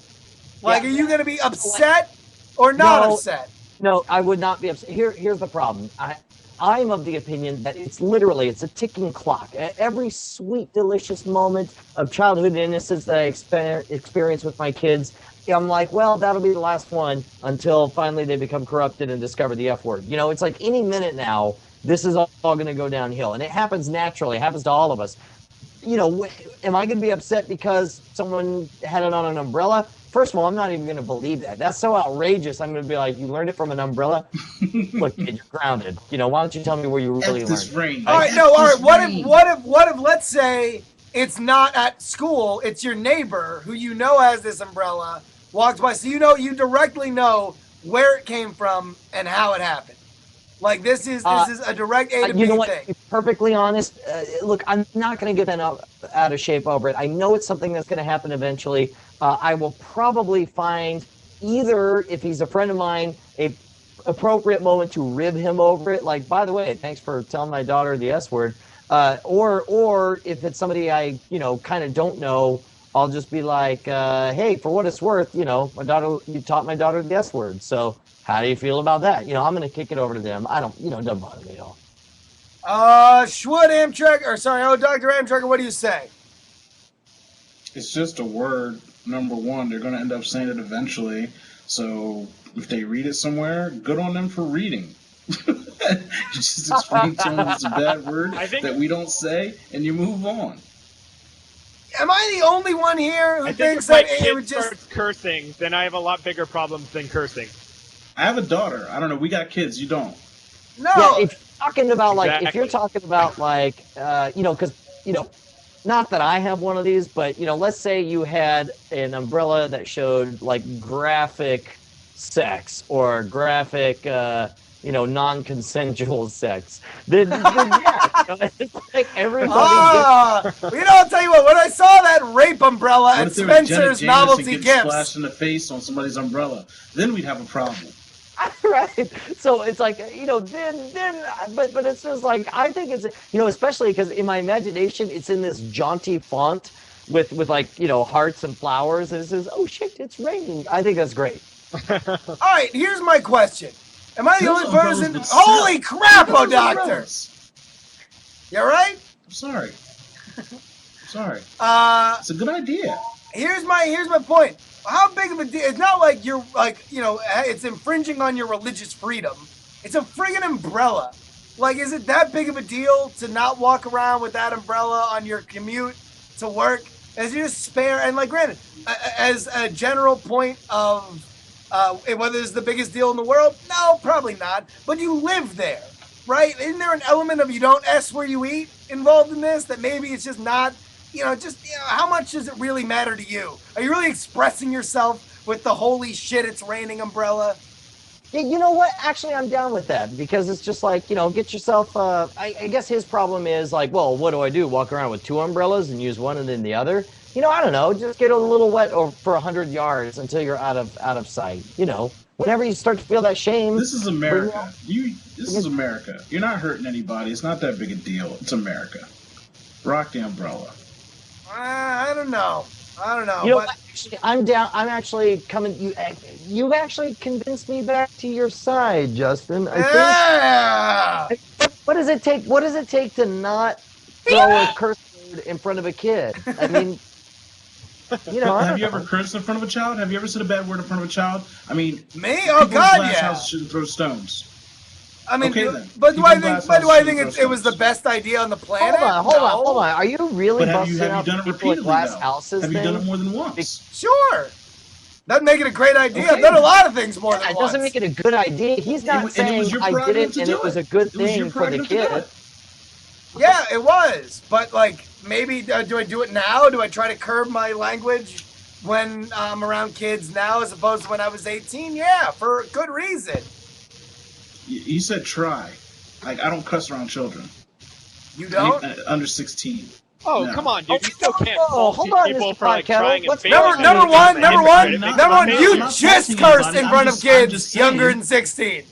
Like, are you going to be upset or not upset? No, I would not be upset. Here's the problem. I'm of the opinion that it's a ticking clock. Every sweet, delicious moment of childhood innocence that I experience with my kids, I'm like, well, that'll be the last one until finally they become corrupted and discover the F word. It's like any minute now, this is all going to go downhill. And it happens naturally. It happens to all of us. Am I going to be upset because someone had it on an umbrella? First of all, I'm not even going to believe that. That's so outrageous. I'm going to be like, you learned it from an umbrella? Look, kid, you're grounded. Why don't you tell me where you really learned it? All right. What if, let's say it's not at school, it's your neighbor who has this umbrella, walks by, so you directly know where it came from and how it happened. Like, this is a direct A to B thing. To be perfectly honest, look, I'm not going to get bent out of shape over it. I know it's something that's going to happen eventually. I will probably find either, if he's a friend of mine, a appropriate moment to rib him over it. Like, by the way, thanks for telling my daughter the S word. Or if it's somebody I, kind of don't know, I'll just be like, hey, for what it's worth, you taught my daughter the S word. So how do you feel about that? I'm going to kick it over to them. I don't, it doesn't bother me at all. Schwood Amtrak, Dr. Amtrak, what do you say? It's just a word. Number one, they're going to end up saying it eventually. So if they read it somewhere, good on them for reading. You just explain to them it's a bad word that we don't say, and you move on. Am I the only one here who thinks that it would just starts cursing? Then I have a lot bigger problems than cursing. I have a daughter. I don't know. We got kids. You don't. No. Yeah, if you're talking about because not that I have one of these, but let's say you had an umbrella that showed like graphic sex or graphic non-consensual sex. Then it's like everybody. I'll tell you what. When I saw that rape umbrella at Spencer's Novelty Gifts, splashed in the face on somebody's umbrella, then we'd have a problem. Right. So it's like, but it's just like, I think it's, especially because in my imagination, it's in this jaunty font with like, hearts and flowers. And it says, oh shit, it's raining. I think that's great. All right, here's my question. Am I the only person? Holy crap, doctor. You all right? I'm sorry. Sorry. It's a good idea. Here's my point. How big of a deal? It's not like you're like, it's infringing on your religious freedom. It's a friggin' umbrella. Like, is it that big of a deal to not walk around with that umbrella on your commute to work? As you just spare, and like, granted, as a general point of whether it's the biggest deal in the world, no, probably not. But you live there, right? Isn't there an element of you don't S where you eat involved in this? That maybe it's just not. How much does it really matter to you? Are you really expressing yourself with the holy shit, it's raining umbrella? Yeah, you know what? Actually, I'm down with that because it's just like, get yourself, I guess his problem is like, well, what do I do? Walk around with two umbrellas and use one and then the other? I don't know. Just get a little wet for 100 yards until you're out of sight. Whenever you start to feel that shame. This is America. This is America. You're not hurting anybody. It's not that big a deal. It's America. Rock the umbrella. I don't know. Actually, I'm down. I'm actually coming. You actually convinced me back to your side, Justin. I think. What does it take? What does it take to not throw a curse word in front of a kid. I mean, you know. Have you ever cursed in front of a child? Have you ever said a bad word in front of a child? I mean, me? Oh people in God, glass yeah. houses shouldn't throw stones. I mean, Okay, then. but do People I in think? glass But do I houses think shouldn't it was the throw best idea on the planet? Hold on. Are you really But have busting you out done it people repeatedly at glass though? houses? Have you done it more than once? Sure. Doesn't make it a great idea. Okay. I've done a lot of things more than It once. doesn't make it a good idea. He's not And it saying was your I did prerogative it to and do it was it. a good It was your thing for the prerogative to do kid. it. Yeah, it was. But like, maybe do I do it now? Do I try to curb my language when I'm around kids now as opposed to when I was 18? Yeah, for a good reason. You said try. Like, I don't cuss around children. You don't? Under 16. Oh, No. come on, dude. You still can't Oh, fault hold on, people Mr. for like Podkettle. trying and Let's failing. Number one, I'm you not just faulting cursed anybody. in front I'm of just kids saying. younger than 16.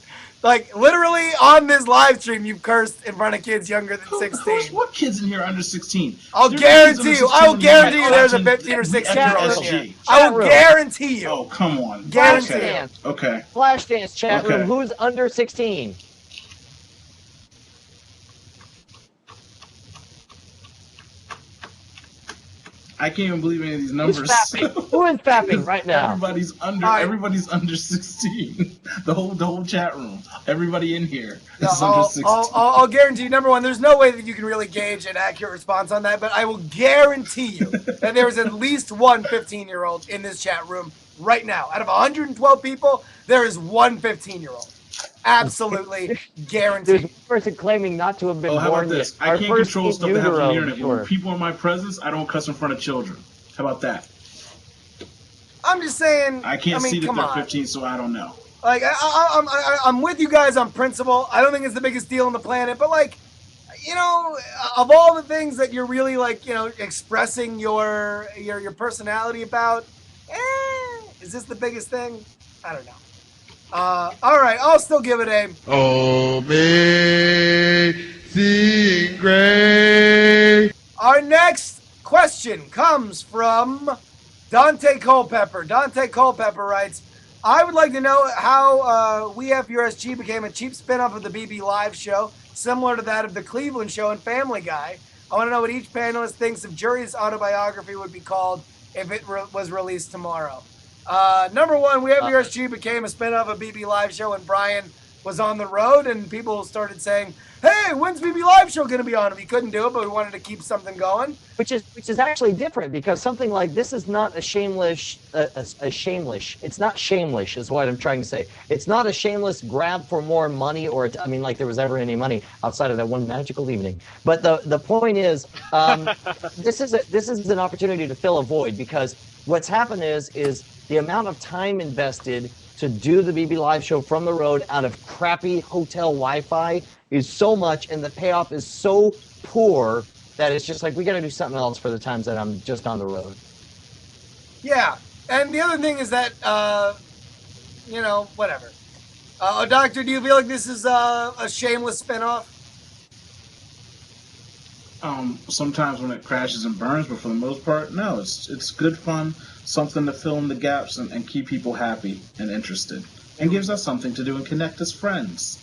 Like, literally on this live stream, you've cursed in front of kids younger than 16. What kids in here are under 16? I'll There's guarantee kids you, under I will 16 guarantee you there's a watching 15 or 16 year old in here. SG. I will room. guarantee you. Oh, come on. Guarantee Okay. Dance. Okay. Flashdance chat room. Okay. Who's under 16? I can't even believe any of these Who's numbers. fapping? Who is fapping right now? Everybody's under. All right. Everybody's under 16. The whole chat room. Everybody in here No, is under 16. I'll guarantee you, number one, there's no way that you can really gauge an accurate response on that, but I will guarantee you that there's at least one 15-year-old in this chat room right now. Out of 112 people, there is one 15-year-old. Absolutely There's guaranteed. one person claiming not to have been Oh, how born about this? yet. I Our can't first control in stuff that happens on the utero, internet. sure. When people are in my presence, I don't cuss in front of children. How about that? I'm just saying. I can't mean, see that come they're on. 15, so I don't know. Like, I'm with you guys on principle. I don't think it's the biggest deal on the planet, but like, you know, of all the things that you're really like, you know, expressing your personality about, is this the biggest thing? I don't know. All right, I'll still give it a. Amazing Grace. Our next question comes from Dante Culpepper. Dante Culpepper writes, I would like to know how WeFUSG became a cheap spinoff of the BB Live show, similar to that of the Cleveland Show and Family Guy. I want to know what each panelist thinks of Jury's autobiography would be called if it was released tomorrow. Number one, WeFUSG became a spinoff of BB Live show when Brian was on the road, and people started saying, hey, when's BB Live show going to be on? If he couldn't do it, but we wanted to keep something going. Which is actually different, because something like this is not a shameless. It's not shameless, is what I'm trying to say. It's not a shameless grab for more money, or I mean, like there was ever any money outside of that one magical evening. But the point is, this is an opportunity to fill a void, because what's happened is the amount of time invested to do the BB Live show from the road out of crappy hotel Wi-Fi is so much, and the payoff is so poor that it's just like, we got to do something else for the times that I'm just on the road. Yeah, and the other thing is that, you know, whatever. Doctor, do you feel like this is a shameless spinoff? Sometimes when it crashes and burns, but for the most part, no. It's good fun, something to fill in the gaps and keep people happy and interested, and gives us something to do and connect as friends.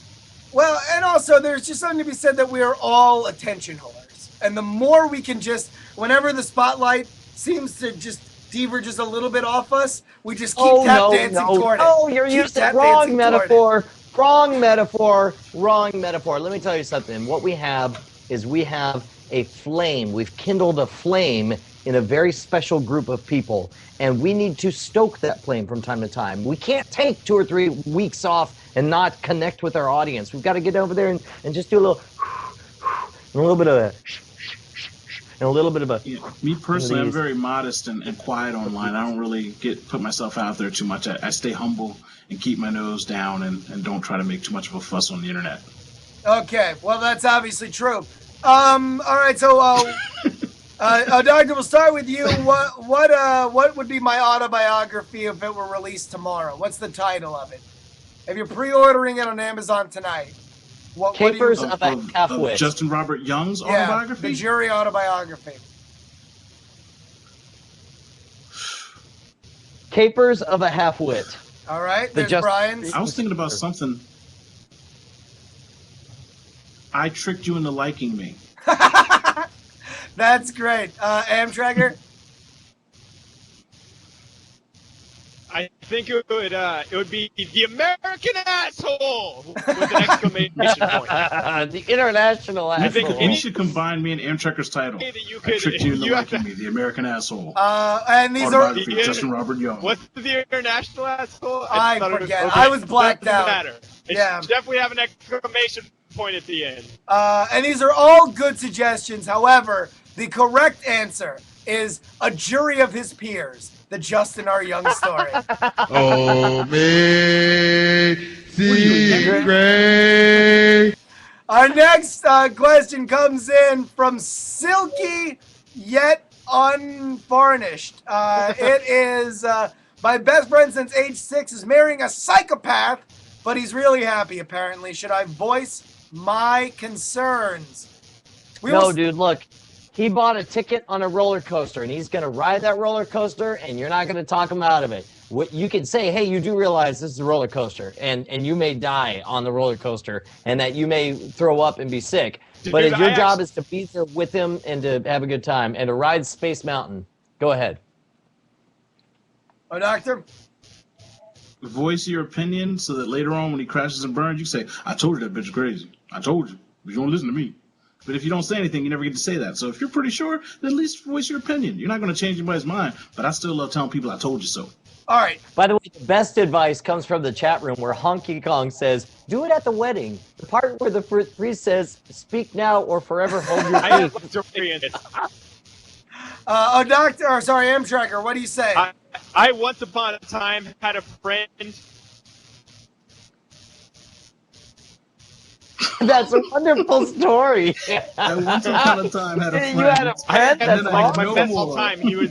Well, and also there's just something to be said that we are all attention whores. And the more we can just, whenever the spotlight seems to just diverge just a little bit off us, we just keep dancing toward it. Oh, you're Keep using tap wrong dancing toward it. metaphor. Wrong metaphor. Let me tell you something. What we have is a flame. We've kindled a flame in a very special group of people, and we need to stoke that flame from time to time. We can't take 2 or 3 weeks off and not connect with our audience. We've got to get over there and just do a little and a little bit of a and a little bit of a. Yeah, me personally, I'm very modest and quiet online. I don't really put myself out there too much. I stay humble and keep my nose down and don't try to make too much of a fuss on the internet. Okay, well, that's obviously true. All right, so Doctor, we'll start with you. What would be my autobiography if it were released tomorrow? What's the title of it? If you're pre-ordering it on Amazon tonight, what do you? Capers of a Half-Wit. Justin Robert Young's Yeah, autobiography? the Jury autobiography. Capers of a Half-Wit. All right, The there's Just- Brian's. I was thinking about something. I tricked you into liking me. That's great. Amtracker? I think it would be the American asshole with an exclamation point. The international I asshole. think we should combine me and Amtrekker's title. That you I could- tricked you into you have liking to- me, the American asshole. And these are... Autobiography of Justin Robert Young. What's the international asshole? I thought it was- forget. okay, I was blacked doesn't out. Matter. It Yeah. should definitely have an exclamation point at the end. And these are all good suggestions. However, the correct answer is A Jury of His Peers, the Justin R. Young story. Amazing grace. Our next question comes in from Silky Yet Unvarnished. It is my best friend since age 6 is marrying a psychopath, but he's really happy apparently. Should I voice my concerns? Dude, look. He bought a ticket on a roller coaster, and he's going to ride that roller coaster, and you're not going to talk him out of it. You can say, hey, you do realize this is a roller coaster, and you may die on the roller coaster, and that you may throw up and be sick. But Dude, your I job is to be there with him and to have a good time and to ride Space Mountain. Go ahead. Oh, doctor? Voice your opinion so that later on when he crashes and burns, you say, I told you that bitch is crazy. I told you. But you don't listen to me. But if you don't say anything, you never get to say that. So if you're pretty sure, then at least voice your opinion. You're not going to change anybody's mind, but I still love telling people I told you so. All right. By the way, the best advice comes from the chat room where Honky Kong says, do it at the wedding. The part where the priest says, speak now or forever hold your I peace. have experience. Amtracker, what do you say? I once upon a time had a friend. That's a wonderful story. I once upon a time had a friend. You had a friend? And That's then awesome. my best time, he was.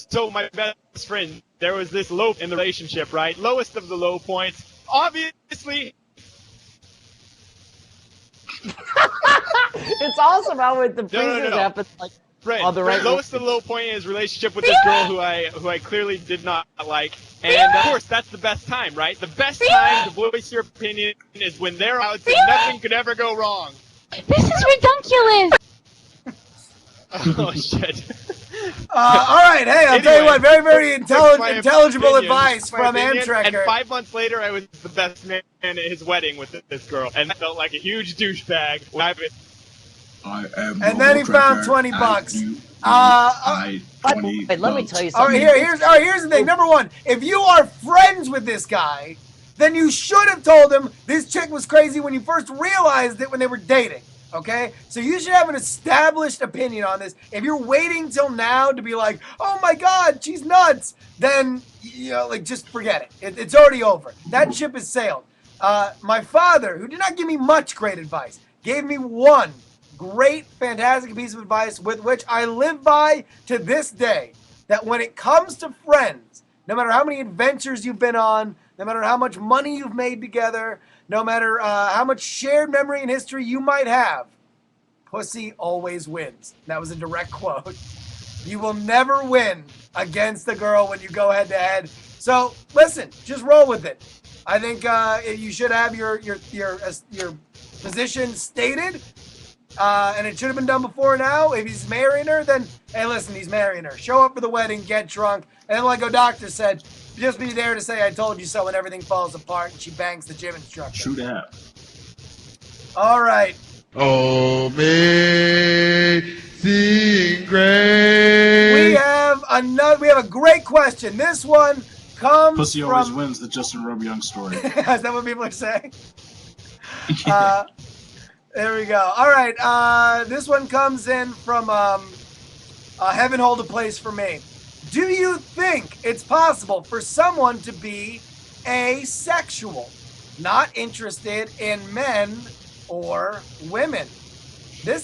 So my best friend, there was this low in the relationship, right? Lowest of the low points. Obviously, It's awesome how with the freezes no. happen like friend, on the right. lowest of the low point in his relationship with this girl who I clearly did not like. And of course, that's the best time, right? The best time to voice your opinion is when they're out, so nothing could ever go wrong. This is redunculous. Oh shit. All right. Hey, I'll tell you Anyway, what. Very, very that's my intelligible opinion, advice my from opinion. Amtracker. And 5 months later, I was the best man at his wedding with this girl, and I felt like a huge douchebag. I am And then he found $20. Wait, let me tell you All something. right, here's the thing. Number one, if you are friends with this guy, then you should have told him this chick was crazy when you first realized it when they were dating. Okay? So you should have an established opinion on this. If you're waiting till now to be like, oh my God, she's nuts, then, just forget it. It's already over. That ship has sailed. My father, who did not give me much great advice, gave me one great, fantastic piece of advice with which I live by to this day, that when it comes to friends, no matter how many adventures you've been on, no matter how much money you've made together, no matter how much shared memory and history you might have, pussy always wins. That was a direct quote. You will never win against a girl when you go head to head. So listen, just roll with it. I think you should have your position stated. And it should have been done before now. If he's marrying her, then, hey, listen, he's marrying her. Show up for the wedding, get drunk, and then like our doctor said, just be there to say I told you so when everything falls apart and she bangs the gym instructor. True that. All right. Amazing grace. We have a great question. This one comes Pussy from... always wins, the Justin Robert Young story. Is that what people are saying? There we go. All right. This one comes in from Heaven Hold a Place for Me. Do you think it's possible for someone to be asexual, not interested in men or women?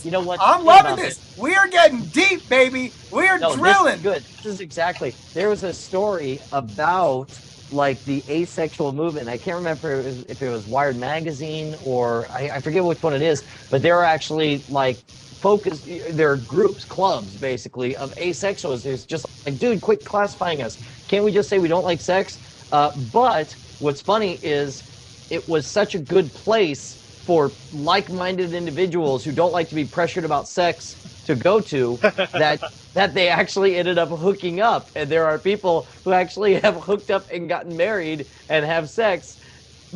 You know what? I'm loving this. We are getting deep, baby. We are drilling. This is good. This is exactly. There was a story about like the asexual movement. I can't remember if it was Wired Magazine or I forget which one it is, but they're actually like focused. There are groups, clubs, basically of asexuals. It's just like, dude, quit classifying us. Can't we just say we don't like sex? But what's funny is it was such a good place for like-minded individuals who don't like to be pressured about sex to go to that they actually ended up hooking up. And there are people who actually have hooked up and gotten married and have sex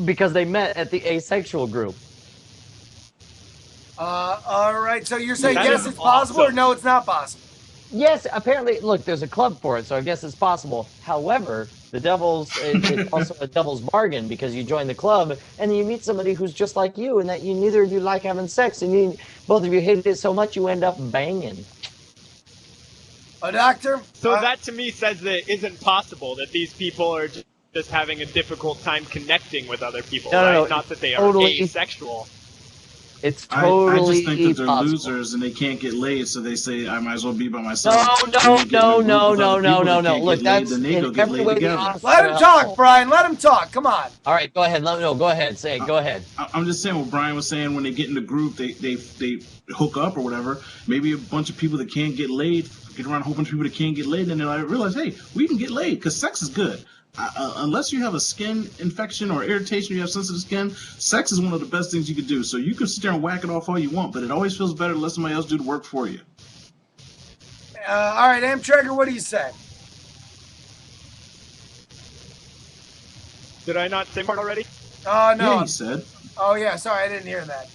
because they met at the asexual group. All right. So you're saying That yes, is it's possible, or awesome. no, it's not possible? Yes, apparently, look, there's a club for it, so I guess it's possible. However, it's also a devil's bargain, because you join the club and you meet somebody who's just like you, and that neither of you like having sex, and both of you hate it so much you end up banging. A doctor? So that to me says that it isn't possible, that these people are just having a difficult time connecting with other people, No, right? no, Not that they totally are asexual. It's I totally just think that they're possible. losers and they can't get laid, so they say I might as well be by myself. No. Then they get in a group with other people that can't Look, get laid, that's then they go in get every laid way together. possible. Let him talk, Brian. Let him talk. Come on. All right, go ahead. No, go ahead. Say it. Go ahead. I'm just saying what Brian was saying. When they get in the group, they hook up or whatever. Maybe a bunch of people that can't get laid get around a whole bunch of people that can't get laid, and they like realize, hey, we can get laid because sex is good. Unless you have a skin infection or irritation, you have sensitive skin, sex is one of the best things you could do. So you can sit there and whack it off all you want, but it always feels better to let somebody else do the work for you. All right, Amtrekker, what do you say? Did I not say part already? Oh, no. Yeah, he said. Oh, yeah. Sorry, I didn't hear that.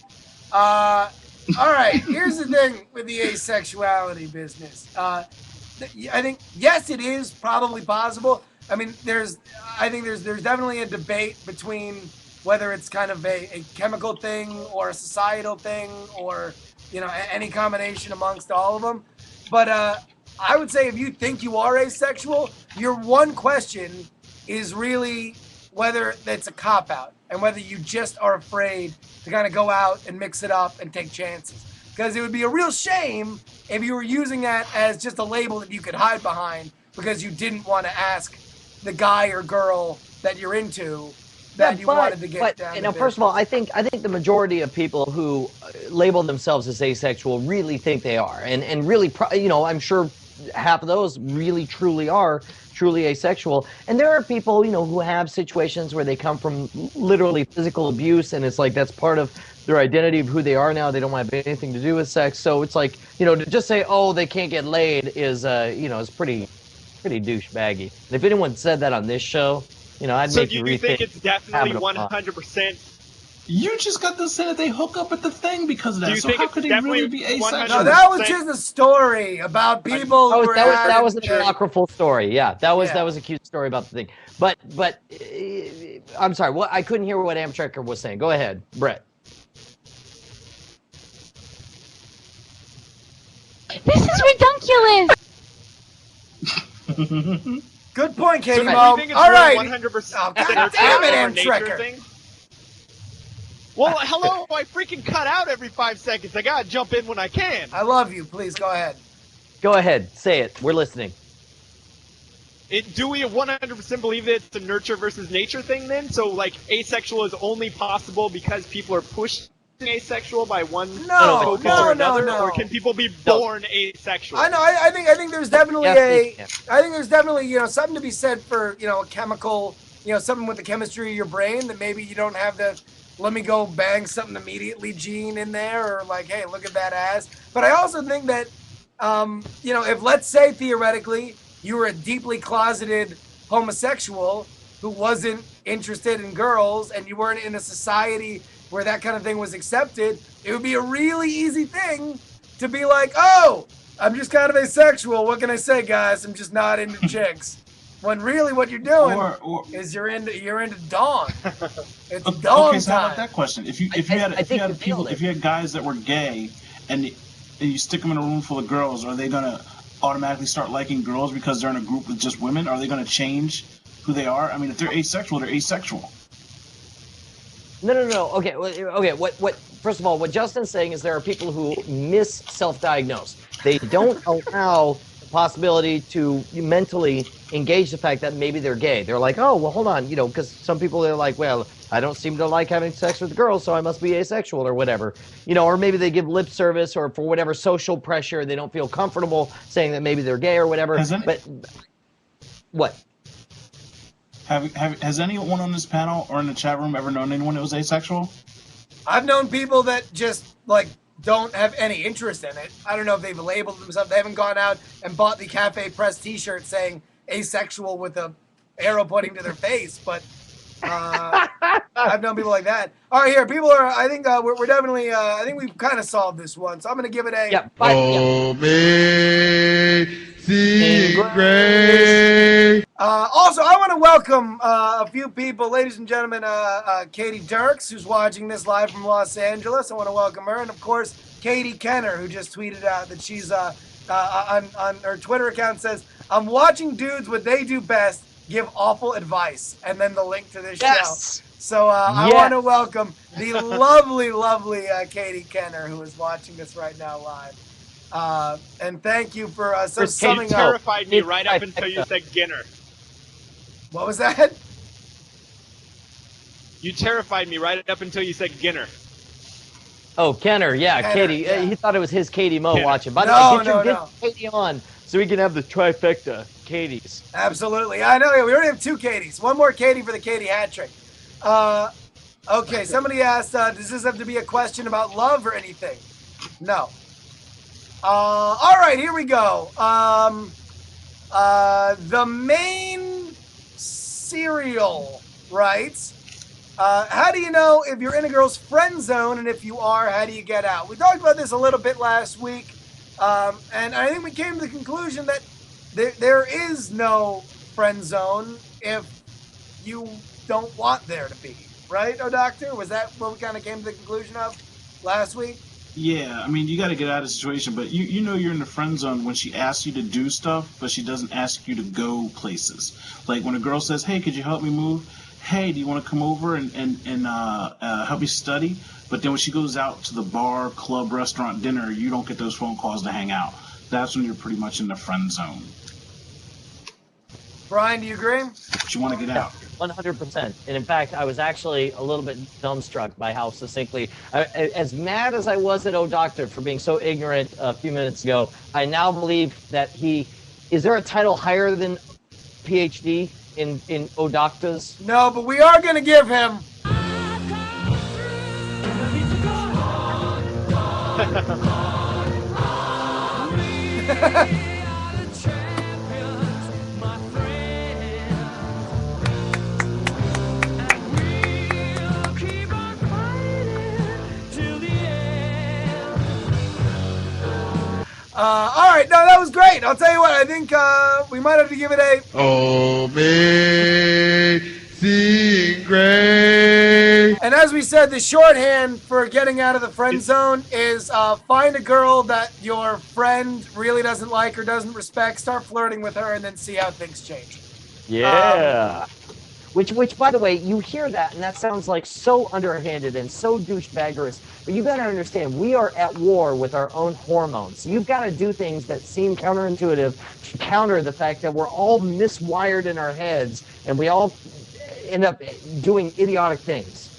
All right. Here's the thing with the asexuality business. I think, yes, it is probably possible. I mean, there's definitely a debate between whether it's kind of a chemical thing or a societal thing or, any combination amongst all of them. But I would say if you think you are asexual, your one question is really whether it's a cop-out and whether you just are afraid to kind of go out and mix it up and take chances. Because it would be a real shame if you were using that as just a label that you could hide behind because you didn't want to ask the guy or girl that you're into that you wanted to get down to first of all, I think the majority of people who label themselves as asexual really think they are, and really, I'm sure half of those really truly are truly asexual. And there are people, who have situations where they come from literally physical abuse, and it's like that's part of their identity of who they are now. They don't want to have anything to do with sex. So it's like, to just say, oh, they can't get laid is, is pretty douchebaggy. And if anyone said that on this show, I'd So make do you you rethink. think it's definitely having a fun. 100%? You just got to say that they hook up at the thing because of Do that. you So think how it's could they definitely really be 100%? asexual? No, that was just a story about people who were That was an having- apocryphal story. Yeah, that was Yeah. a cute story about the thing. But I'm sorry. What I couldn't hear what Amtrekker was saying. Go ahead, Brett. This is redunculous. Good point, Katie Do Mo. you think it's All really right. 100% Oh, that God it's damn it, a nature Amtrekker. thing? Well, hello, I freaking cut out every 5 seconds. I gotta jump in when I can. I love you. Please go ahead. Go ahead. Say it. We're listening. Do we 100% believe that it's a nurture versus nature thing then? So, like, asexual is only possible because people are pushed asexual by one No, focus no, or another? no. Or can people be born asexual? I know. I think there's definitely Yes, I think there's definitely something to be said for a chemical something with the chemistry of your brain that maybe you don't have the let me go bang something immediately gene in there or like hey look at that ass. But I also think that if let's say theoretically you were a deeply closeted homosexual who wasn't interested in girls and you weren't in a society where that kind of thing was accepted, it would be a really easy thing to be like, oh, I'm just kind of asexual. What can I say, guys? I'm just not into chicks. When really what you're doing is you're into dawn. It's dawn Okay, so how about time. that question? If you I think you nailed it. if you had guys that were gay and you stick them in a room full of girls, are they gonna automatically start liking girls because they're in a group with just women? Are they gonna change who they are? I mean, if they're asexual, they're asexual. No. Okay. What? First of all, what Justin's saying is there are people who self-diagnose. They don't allow the possibility to mentally engage the fact that maybe they're gay. They're like, oh, well, hold on, because some people are like, well, I don't seem to like having sex with girls, so I must be asexual or whatever. Or maybe they give lip service or for whatever social pressure, they don't feel comfortable saying that maybe they're gay or whatever. But what? Has anyone on this panel or in the chat room ever known anyone that was asexual? I've known people that just like don't have any interest in it. I don't know if they've labeled themselves. They haven't gone out and bought the Cafe Press T-shirt saying asexual with a arrow pointing to their face, but I've known people like that. All right, here people are. I think we're definitely. I think we've kind of solved this one, so I'm gonna give it a. Yeah. Amazing Grace. Also, I want to welcome a few people, ladies and gentlemen. Katie Dirks, who's watching this live from Los Angeles. I want to welcome her, and of course, Katie Kenner, who just tweeted out that she's on her Twitter account says, "I'm watching dudes what they do best, give awful advice," and then the link to this show. So I want to welcome the lovely, lovely Katie Kenner, who is watching this right now live. And thank you for summing You up. terrified me right up until you said Ginner. What was that? You terrified me right up until you said Ginner. Oh, Kenner, yeah, Kenner, Katie. yeah. He thought it was his Katie Mo Kenner. watching. By the way, get Katie on so we can have the trifecta Katie's. Absolutely. I know. We already have two Katies. One more Katie for the Katie hat trick. Okay, somebody asked, does this have to be a question about love or anything? No. All right, here we go. The main cereal writes, how do you know if you're in a girl's friend zone, and if you are, how do you get out? We talked about this a little bit last week, and I think we came to the conclusion that there is no friend zone if you don't want there to be, right? Oh, Doctor, was that what we kind of came to the conclusion of last week? Yeah, I mean, you got to get out of the situation, but you know you're in the friend zone when she asks you to do stuff, but she doesn't ask you to go places. Like when a girl says, "Hey, could you help me move? Hey, do you want to come over and help me study?" But then when she goes out to the bar, club, restaurant, dinner, you don't get those phone calls to hang out. That's when you're pretty much in the friend zone. Brian, do you agree? But you want to get out. 100%. And in fact, I was actually a little bit dumbstruck by how succinctly, as mad as I was at O Doctor for being so ignorant a few minutes ago, I now believe that is there a title higher than PhD in O Doctors? No, but we are going to give him. All right, no, that was great. I'll tell you what, I think we might have to give it a... Amazing Grace. And as we said, the shorthand for getting out of the friend zone is find a girl that your friend really doesn't like or doesn't respect, start flirting with her, and then see how things change. Yeah. Which, by the way, you hear that, and that sounds like so underhanded and so douchebaggerous. But you got to understand, we are at war with our own hormones. You've got to do things that seem counterintuitive to counter the fact that we're all miswired in our heads, and we all end up doing idiotic things.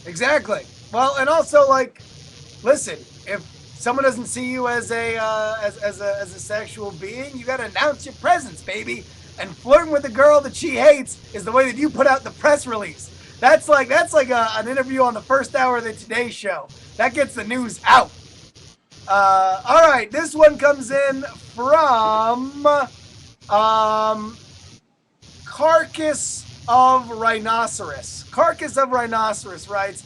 Exactly. Well, and also, like, listen, if someone doesn't see you as a sexual being, you got to announce your presence, baby. And flirting with a girl that she hates is the way that you put out the press release. That's like an interview on the first hour of the Today Show. That gets the news out. All right, this one comes in from Carcass of Rhinoceros. Carcass of Rhinoceros writes,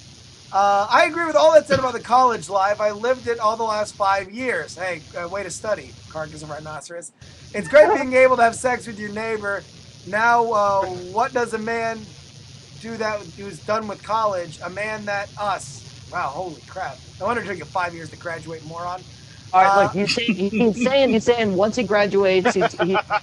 I agree with all that said about the college life. I lived it all the last 5 years. Hey, way to study, Carcass of Rhinoceros. It's great being able to have sex with your neighbor. Now, what does a man do that who's done with college? A man that us. Wow, holy crap. No wonder it took you 5 years to graduate, moron. All right, look, he's saying once he graduates, he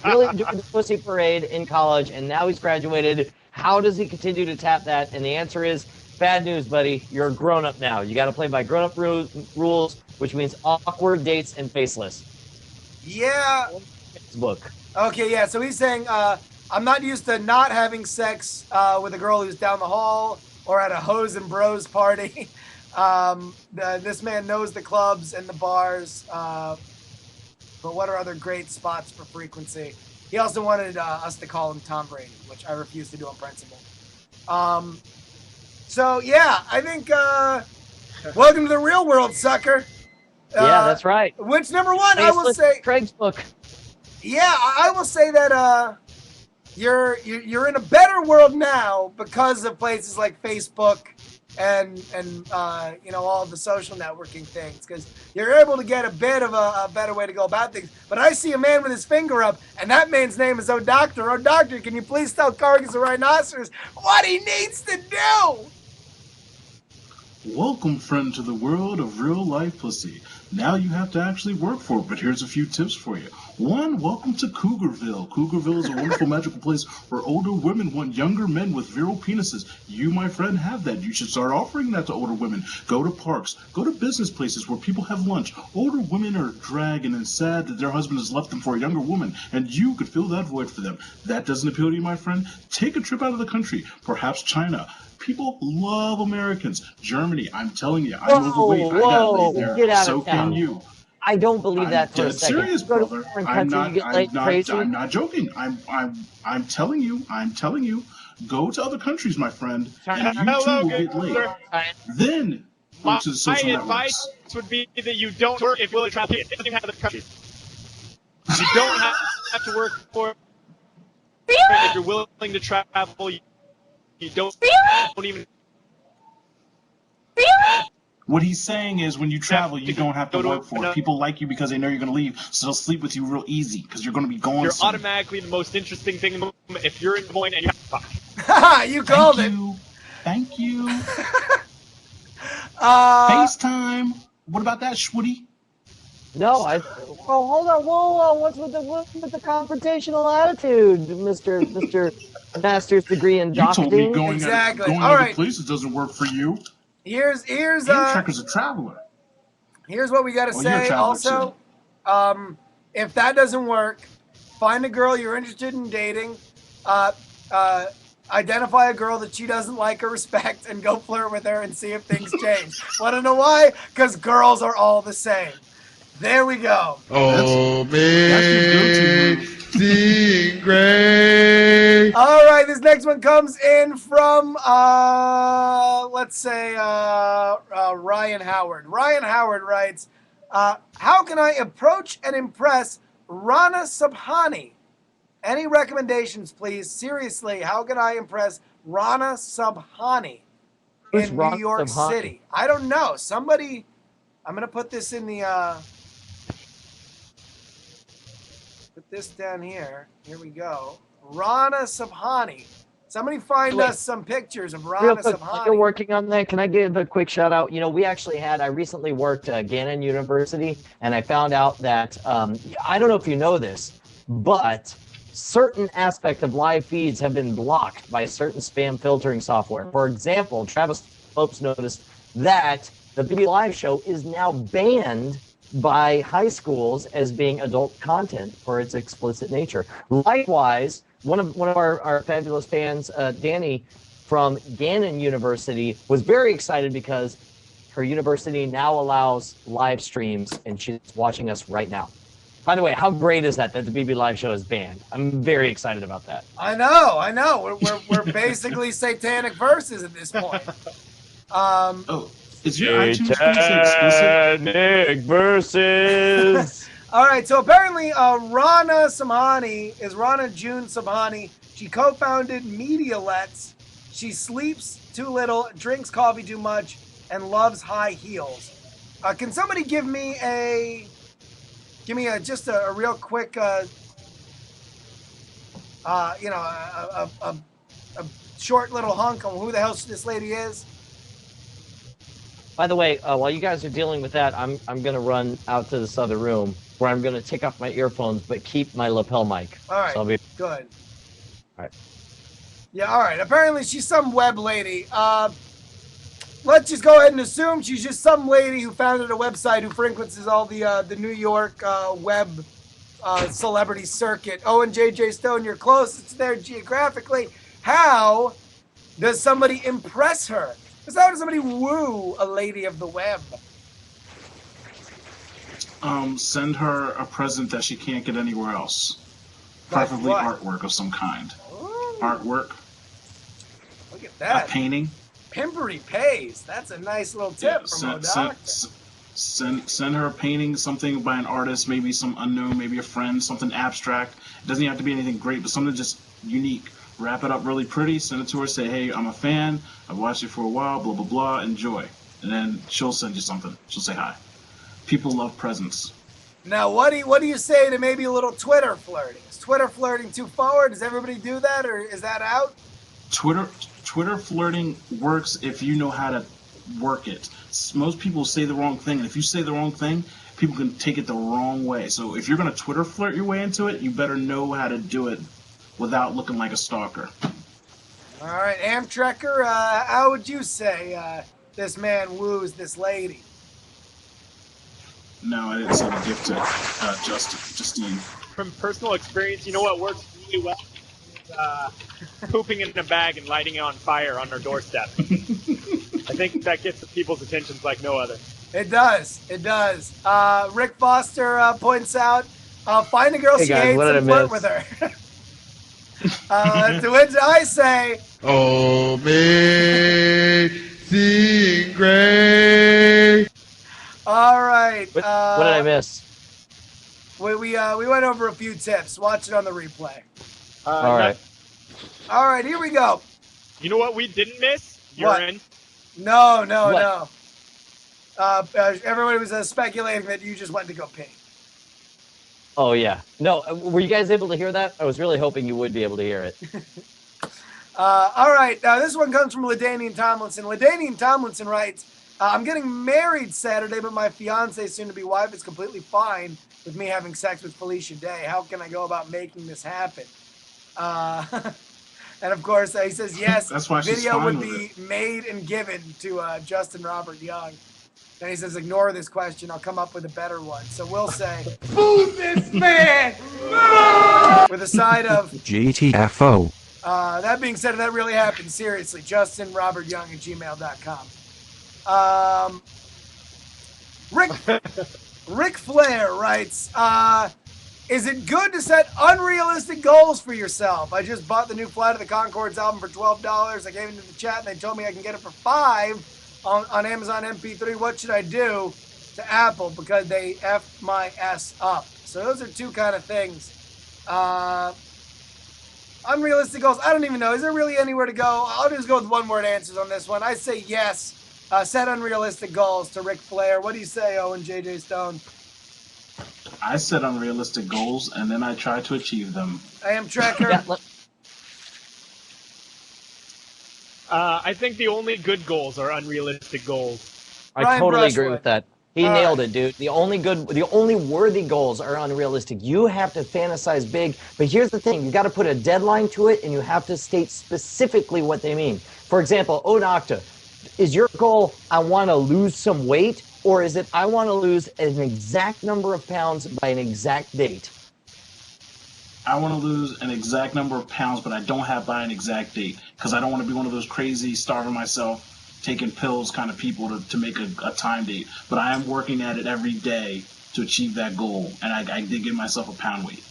really enjoyed the pussy parade in college, and now he's graduated. How does he continue to tap that? And the answer is, bad news, buddy. You're a grown-up now. You got to play by grown-up rules, which means awkward dates and faceless. Yeah. Book. Okay, yeah, so he's saying, I'm not used to not having sex with a girl who's down the hall or at a Hoes and Bros party. This man knows the clubs and the bars, but what are other great spots for frequency? He also wanted us to call him Tom Brady, which I refuse to do on principle. So yeah, I think welcome to the real world, sucker. Yeah, that's right. Which number one, I will Faceless say. Craig's book. Yeah, I will say that you're in a better world now because of places like Facebook and all the social networking things, because you're able to get a bit of a better way to go about things. But I see a man with his finger up, and that man's name is O'Doctor. O'Doctor, can you please tell Cargus the Rhinoceros what he needs to do? Welcome, friend, to the world of real life pussy. Now you have to actually work for it, but here's a few tips for you. One, welcome to Cougarville. Cougarville is a wonderful, magical place where older women want younger men with virile penises. You, my friend, have that. You should start offering that to older women. Go to parks. Go to business places where people have lunch. Older women are dragging and sad that their husband has left them for a younger woman, and you could fill that void for them. That doesn't appeal to you, my friend? Take a trip out of the country, perhaps China. People love Americans. Germany, I'm telling you, I'm overweight. I got laid there. Get out So of town. can you. I don't believe that for a dead second. serious, You go to brother. a foreign I'm country, not. you get laid crazy. I'm not joking. I'm telling you. I'm telling you. Go to other countries, my friend, and you Hello, too will good get laid. sir. Then go My to the social advice networks. would be that you don't work if you're willing to travel. It doesn't have other countries. You don't have to work for it. If you're willing to travel, you don't even. What he's saying is, when you travel, you don't have to Go to work for it. another- People like you because they know you're going to leave, so they'll sleep with you real easy because you're going to be gone You're soon. automatically the most interesting thing in the moment if you're in Des Moines and you have to fuck. Haha, you called Thank it. you. Thank you. Uh, FaceTime. What about that, Schwoody? No, well, hold on. Whoa. What's with the confrontational attitude, Mr. Master's degree in You told me docking? going Exactly. going All other right. places doesn't work for you. here's Amtrak a traveler. Here's what we got to Well, you're a say. traveler, Also, if that doesn't work, find a girl you're interested in dating. Identify a girl that she doesn't like or respect, and go flirt with her and see if things change. Want to know why? Because girls are all the same. There we go. Oh, That's your go-to move. amazing grace. All right, this next one comes in from, let's say, Ryan Howard. Ryan Howard writes, how can I approach and impress Rana Subhani? Any recommendations, please? Seriously, how can I impress Rana Subhani Who's in Rana New York Subhani? City? I don't know. Somebody, I'm going to put this in the, put this down here. Here we go. Rana Subhani. Somebody find us some pictures of Real Rana quick, while Subhani. you're working on that, can I give a quick shout out? I recently worked at Gannon University, and I found out that, I don't know if you know this, but certain aspects of live feeds have been blocked by certain spam filtering software. For example, Travis Lopes noticed that the BB Live show is now banned by high schools as being adult content for its explicit nature. Likewise, one of our fabulous fans, Danny from Gannon University, was very excited because her university now allows live streams, and she's watching us right now. By the way, how great is that the BB Live show is banned? I'm very excited about that. I know. We're basically satanic verses at this point. Oh, is your iTunes policy explicit? Satanic verses. All right, so apparently Rana Samhani is Rana June Samhani. She co-founded Medialets. She sleeps too little, drinks coffee too much, and loves high heels. Can somebody give me just a real quick, a short little hunk on who the hell this lady is? By the way, while you guys are dealing with that, I'm gonna run out to this other room where I'm gonna take off my earphones but keep my lapel mic. All right, So I'll be good. All right. Yeah, all right. Apparently she's some web lady. Let's just go ahead and assume she's just some lady who founded a website who frequents all the New York web celebrity circuit. Oh, and JJ Stone, you're close. It's there geographically. How does somebody impress her? How does somebody woo a lady of the web? Send her a present that she can't get anywhere else. Like Preferably what? artwork of some kind. Ooh, Artwork, look at a that. painting. Pimpery pays. That's a nice little tip from O'Doctor. Send her a painting, something by an artist, maybe some unknown, maybe a friend, something abstract. It doesn't have to be anything great, but something just unique. Wrap it up really pretty, send it to her, say, hey, I'm a fan, I've watched it for a while, blah, blah, blah, enjoy. And then she'll send you something. She'll say hi. People love presents. Now, what do you say to maybe a little Twitter flirting? Is Twitter flirting too forward? Does everybody do that, or is that out? Twitter flirting works if you know how to work it. Most people say the wrong thing, and if you say the wrong thing, people can take it the wrong way. So if you're going to Twitter flirt your way into it, you better know how to do it without looking like a stalker. All right, Amtrekker, how would you say this man woos this lady? No, I didn't say the gift to Justine. From personal experience, you know what works really well? Pooping in a bag and lighting it on fire on our doorstep. I think that gets people's attentions like no other. It does. It does. Rick Foster points out, find a girl she hates and flirt with her. To which I say, Amazing Grace. all right. What did I miss? We went over a few tips. Watch it on the replay. All right. All right, here we go. You know what we didn't miss? What? Urine. No. What? Everybody was speculating that you just went to go pee. Oh, yeah. No, were you guys able to hear that? I was really hoping you would be able to hear it. All right, this one comes from LaDainian Tomlinson. LaDainian Tomlinson writes, I'm getting married Saturday, but my fiance, soon-to-be wife, is completely fine with me having sex with Felicia Day. How can I go about making this happen? And, of course, he says, yes, That's why she's video fine would with be made and given to Justin Robert Young. Then he says, ignore this question. I'll come up with a better one. So we'll say, Boo this man! with a side of, GTFO. that being said, if that really happened, seriously, JustinRobertYoung@gmail.com. Rick Flair writes, is it good to set unrealistic goals for yourself? I just bought the new Flight of the Conchords album for $12. I gave it to the chat, and they told me I can get it for $5 on Amazon MP3. What should I do to Apple? Because they F my ass up. So those are two kind of things. Unrealistic goals. I don't even know. Is there really anywhere to go? I'll just go with one-word answers on this one. I say yes. Set unrealistic goals to Ric Flair. What do you say, Owen JJ Stone? I set unrealistic goals, and then I try to achieve them. Amtrekker. Yeah, I think the only good goals are unrealistic goals. I Ryan totally agree Brushwood. with that. He nailed it, dude. The only worthy goals are unrealistic. You have to fantasize big, but here's the thing. You got to put a deadline to it, and you have to state specifically what they mean. For example, Onocta, is your goal, I want to lose some weight, or is it, I want to lose an exact number of pounds by an exact date? I want to lose an exact number of pounds, but I don't have by an exact date, because I don't want to be one of those crazy, starving myself, taking pills kind of people to make a time date. But I am working at it every day to achieve that goal, and I did give myself a pound weight.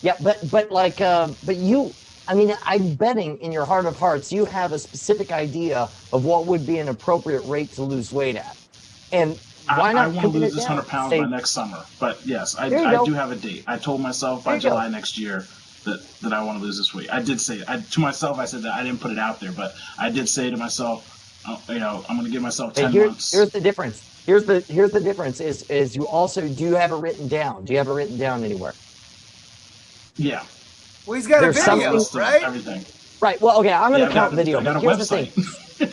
Yeah, but you, I mean, I'm betting in your heart of hearts you have a specific idea of what would be an appropriate rate to lose weight at. And why not I want to commit lose it this down? 100 pounds Say, by next summer. But yes, I There you go. do have a date. I told myself by There you go. July next year that I want to lose this weight. I did say to myself. I said that I didn't put it out there, but I did say to myself, I'm going to give myself 10 months. Here's the difference. Here's the difference is you also, do you have it written down? Do you have it written down anywhere? Yeah. Well, he's got There's a video, something- right? Everything. Right. Well, okay, I'm going to Yeah, count video. I got But a here's the website. thing.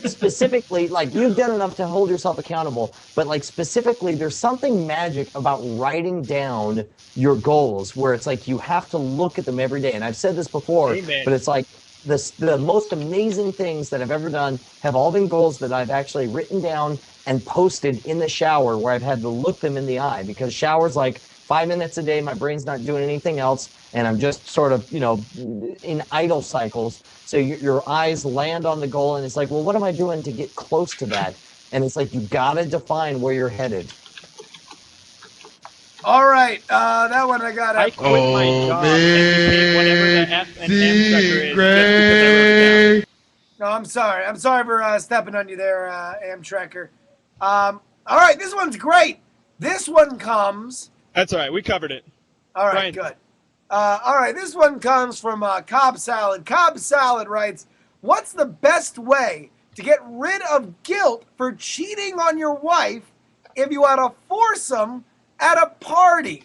Specifically, like, you've done enough to hold yourself accountable, but like specifically, there's something magic about writing down your goals where it's like you have to look at them every day. And I've said this before, Amen. but it's like the most amazing things that I've ever done have all been goals that I've actually written down and posted in the shower where I've had to look them in the eye, because showers like 5 minutes a day, my brain's not doing anything else, and I'm just sort of, in idle cycles. So your eyes land on the goal, and it's like, well, what am I doing to get close to that? And it's like, you gotta define where you're headed. All right, that one I got. I quit my job and became whatever the F and M sucker is just because I wrote it down. Amazing Grace. No, I'm sorry. I'm sorry for stepping on you there, Amtrekker. All right, this one's great. This one comes. That's all right. We covered it. All right, Brian. good. All right, this one comes from Cobb Salad. Cobb Salad writes, what's the best way to get rid of guilt for cheating on your wife if you had a foursome at a party?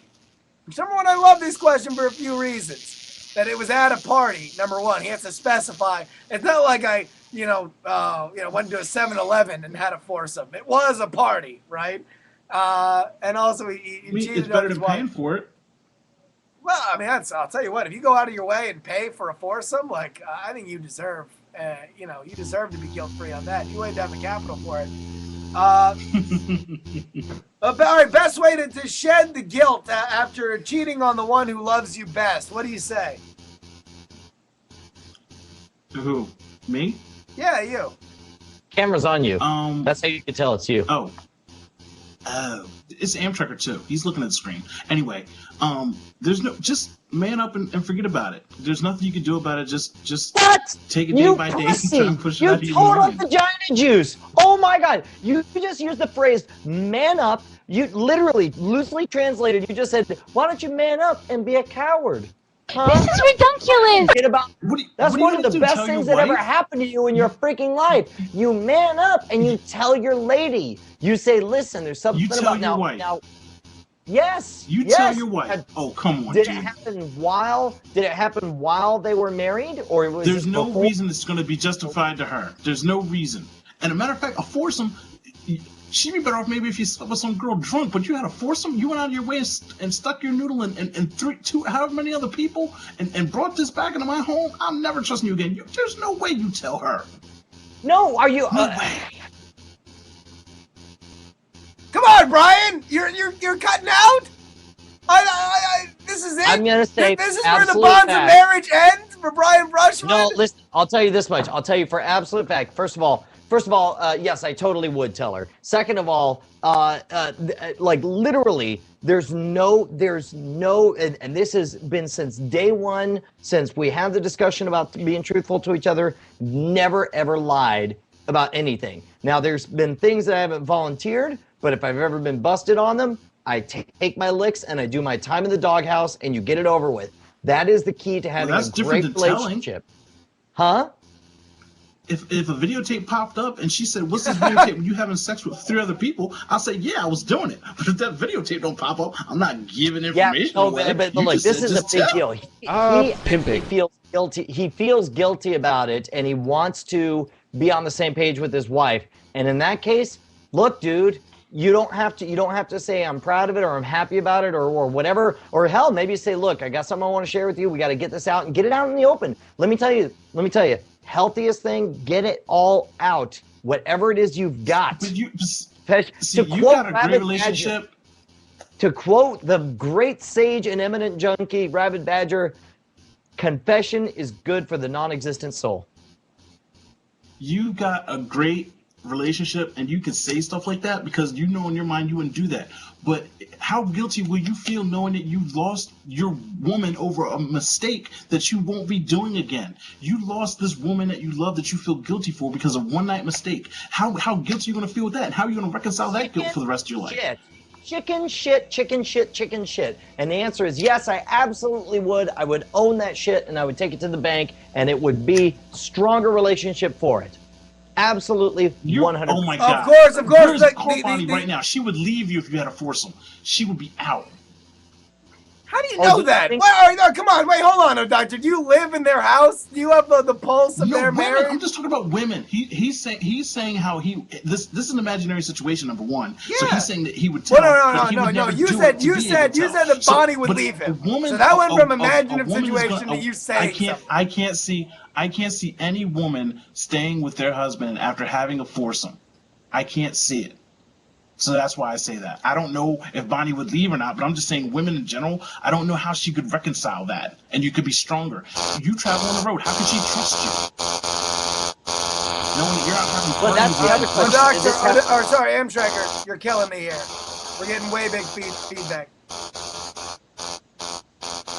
Number one, I love this question for a few reasons. That it was at a party, number one. He has to specify. It's not like I, went to a 7-Eleven and had a foursome. It was a party, right? And also he cheated it's better on his than wife. paying for it. Well, I mean, I'll tell you what. If you go out of your way and pay for a foursome, I think you deserve, you deserve to be guilt-free on that. You ain't have the capital for it. All right, best way to shed the guilt after cheating on the one who loves you best. What do you say? Who? Me? Yeah, you. Camera's on you. That's how you can tell it's you. Oh, it's Amtrekker too. He's looking at the screen. Anyway, just man up and forget about it. There's nothing you can do about it. Just What? take it day You by day. pussy! And try and push it You out of your total mind. vagina juice! Oh my god! You just used the phrase "man up." You literally, loosely translated, you just said, "Why don't you man up and be a coward?" Huh? This is redunculous. Forget about. That's one of the best things that ever happened to you in your freaking life. You man up and you tell your lady. You say, "Listen, there's something You tell about your now." wife. Now, yes. You yes. tell your wife. Oh, come on, Did dude. it happen while? Did it happen while they were married, or was There's it no before? reason it's going to be justified to her. There's no reason. And a matter of fact, a foursome, she'd be better off maybe if you slept with some girl drunk, but you had a foursome, you went out of your way and stuck your noodle in two, however many other people, and brought this back into my home. I'm never trusting you again. There's no way you tell her. No, are you? No way. Come on, Brian. You're cutting out. This is it. I'm gonna say this is where the absolute bonds fact. of marriage end for Brian Brushwood. No, listen. I'll tell you this much. I'll tell you for absolute fact. First of all, yes, I totally would tell her. Second of all, like literally, there's no, and this has been since day one, since we had the discussion about being truthful to each other. Never ever lied about anything. Now, there's been things that I haven't volunteered, but if I've ever been busted on them, I take my licks and I do my time in the doghouse, and you get it over with. That is the key to having that's a different great than telling. relationship. Huh? If a videotape popped up and she said, "What's this videotape? When you having sex with 3 other people?" I'll say, "Yeah, I was doing it." But if that videotape don't pop up, I'm not giving information away. but You look, just this said, is a "Just big tell." deal. He feels guilty. He feels guilty about it, and he wants to be on the same page with his wife. And in that case, look, dude, you don't have to say I'm proud of it or I'm happy about it or whatever. Or hell, maybe say, look, I got something I want to share with you. We got to get this out and get it out in the open. Let me tell you, healthiest thing, get it all out. Whatever it is you've got. But you quote got a great Rabbit relationship. Badger, to quote the great sage and eminent junkie, Rabbit Badger, confession is good for the non-existent soul. You got a great relationship and you can say stuff like that because you know in your mind you wouldn't do that. But how guilty will you feel knowing that you lost your woman over a mistake that you won't be doing again? You lost this woman that you love that you feel guilty for because of one night mistake. How guilty are you going to feel with that? And how are you going to reconcile that guilt for the rest of your life? Chicken shit. And the answer is yes, I absolutely would. I would own that shit and I would take it to the bank and it would be stronger relationship for it. Absolutely, 100%. Oh my God. Of course. Call Bonnie right now. She would leave you if you had a foursome. She would be out. How do you know that? Come on, wait, hold on, doctor. Do you live in their house? Do you have the pulse of their marriage? I'm just talking about women. He's saying how this is an imaginary situation, number one. Yeah. So he's saying that he would tell. No. You said that Bonnie would leave him. So that went from imaginative situation to you saying something. I can't see any woman staying with their husband after having a foursome. I can't see it. So that's why I say that. I don't know if Bonnie would leave or not, but I'm just saying women in general, I don't know how she could reconcile that. And you could be stronger. You travel on the road. How could she trust you? Knowing you're out having fun. But that's the other question. Sorry, Amtrekker, you're killing me here. We're getting way big feedback.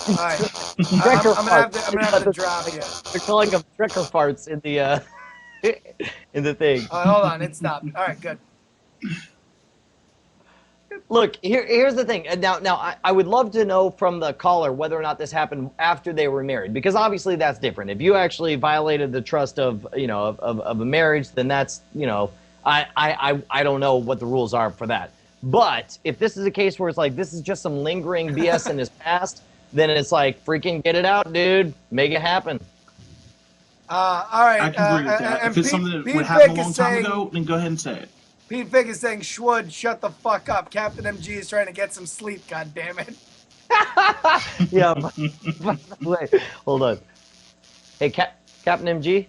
All right. I'm gonna have to drop you. They're calling them trekker farts in the in the thing. Hold on, it stopped. All right, good. Look, here's the thing. Now, I would love to know from the caller whether or not this happened after they were married, because obviously that's different. If you actually violated the trust of a marriage, then that's I don't know what the rules are for that. But if this is a case where it's like this is just some lingering BS in his past, then it's like freaking get it out, dude. Make it happen. All right. I can agree with that. If it's something that Pete would happen a Fick long is time saying- ago, then go ahead and say it. Pete Fick is saying, Schwood, shut the fuck up. Captain MG is trying to get some sleep, God damn it. Yeah. By the way, hold on. Hey, Captain MG,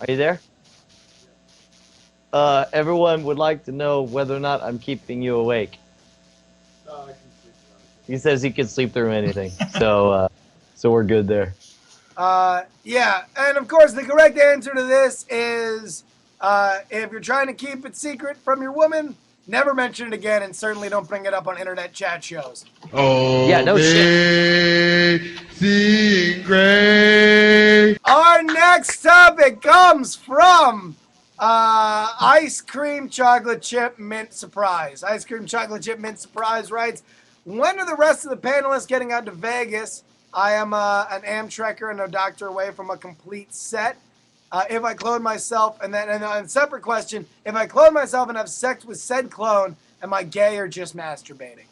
are you there? Everyone would like to know whether or not I'm keeping you awake. He says he can sleep through anything, so we're good there. Yeah, and of course the correct answer to this is if you're trying to keep it secret from your woman, never mention it again, and certainly don't bring it up on internet chat shows. Yeah, no shit. Amazing Grace. Our next topic comes from Ice Cream Chocolate Chip Mint Surprise. Ice Cream Chocolate Chip Mint Surprise writes, when are the rest of the panelists getting out to Vegas? I am an Amtrekker and a doctor away from a complete set. If I clone myself, and a separate question, if I clone myself and have sex with said clone, am I gay or just masturbating?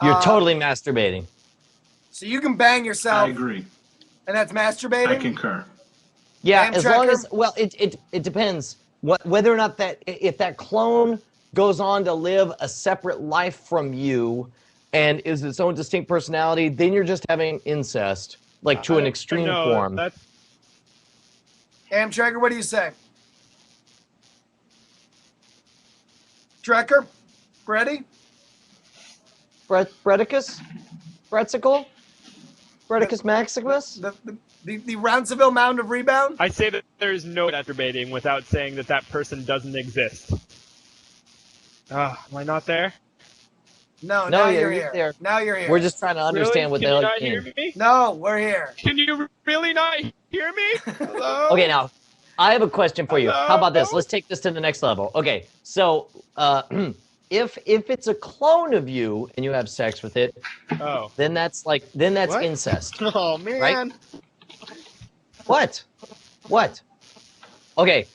You're totally masturbating. So you can bang yourself. I agree. And that's masturbating? I concur. Yeah, as long Amtrekker? as it depends whether or not if that clone goes on to live a separate life from you and is its own distinct personality, then you're just having incest, like to an extreme form. That's Amtrekker, what do you say? Trekker? Ready? Bredicus? Bretsicle? Bredicus Maximus? The Rounceville Mound of Rebound? I say that there's no masturbating without saying that that person doesn't exist. Am I not there? No, No, now yeah, you're you're here. there. Now you're here. We're just trying to understand what the hell Can you you not mean. hear me? No, we're here. Can you really not hear me? Hello? Okay, now I have a question for you. How about this? Hello? Let's take this to the next level. Okay, so if it's a clone of you and you have sex with it, Oh. then that's What? incest. Oh man. What? What? Okay,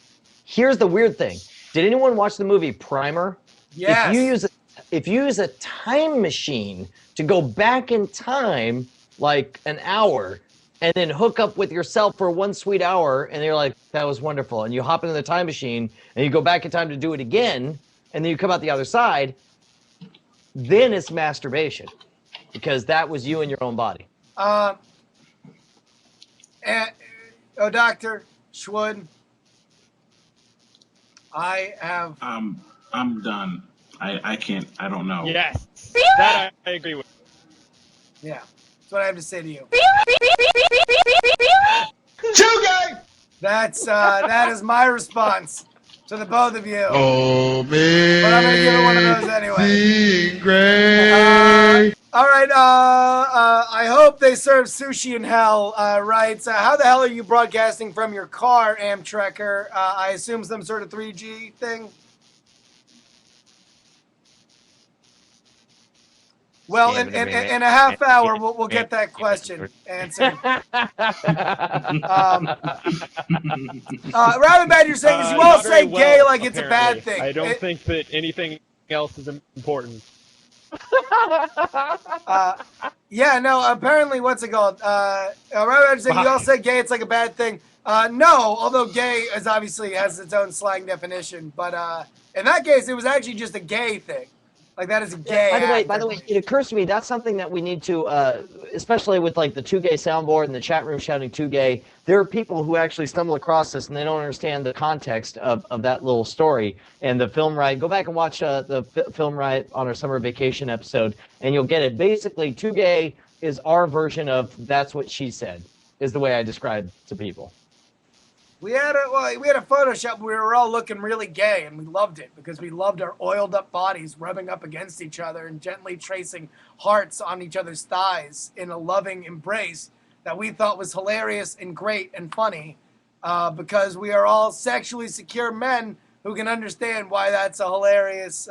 here's the weird thing. Did anyone watch the movie Primer? Yes. If you use a time machine to go back in time like an hour and then hook up with yourself for 1 sweet hour and you're like, that was wonderful, and you hop into the time machine and you go back in time to do it again and then you come out the other side, then it's masturbation because that was you in your own body. Dr. Schwood, I have... I'm done. I can't. I don't know. Yes. That I agree with. Yeah, that's what I have to say to you. Two gay. That is my response to the both of you. Oh, But I'm gonna give it one of those anyway. Amazing Grace. All right. I hope they serve sushi in hell. Right. So how the hell are you broadcasting from your car, Amtrekker? I assume some sort of 3G thing. Well, in a half hour, we'll get that question answered. Rabbit Badger saying, you all Not say very gay well, like it's a bad apparently. thing. I don't think that anything else is important. Yeah, no, apparently, what's it called? Rabbit Badger saying, you all say gay, it's like a bad thing. No, although gay is obviously has its own slang definition. But in that case, it was actually just a gay thing. Like that is a gay. By the way, it occurs to me that's something that we need to, especially with like the 2 gay soundboard and the chat room shouting 2 gay. There are people who actually stumble across this and they don't understand the context of that little story and the film riot. Go back and watch the film riot on our summer vacation episode, and you'll get it. Basically, 2 gay is our version of that's what she said. Is the way I describe to people. We had a Photoshop where we were all looking really gay, and we loved it because we loved our oiled up bodies rubbing up against each other and gently tracing hearts on each other's thighs in a loving embrace that we thought was hilarious and great and funny. because we are all sexually secure men who can understand why that's a hilarious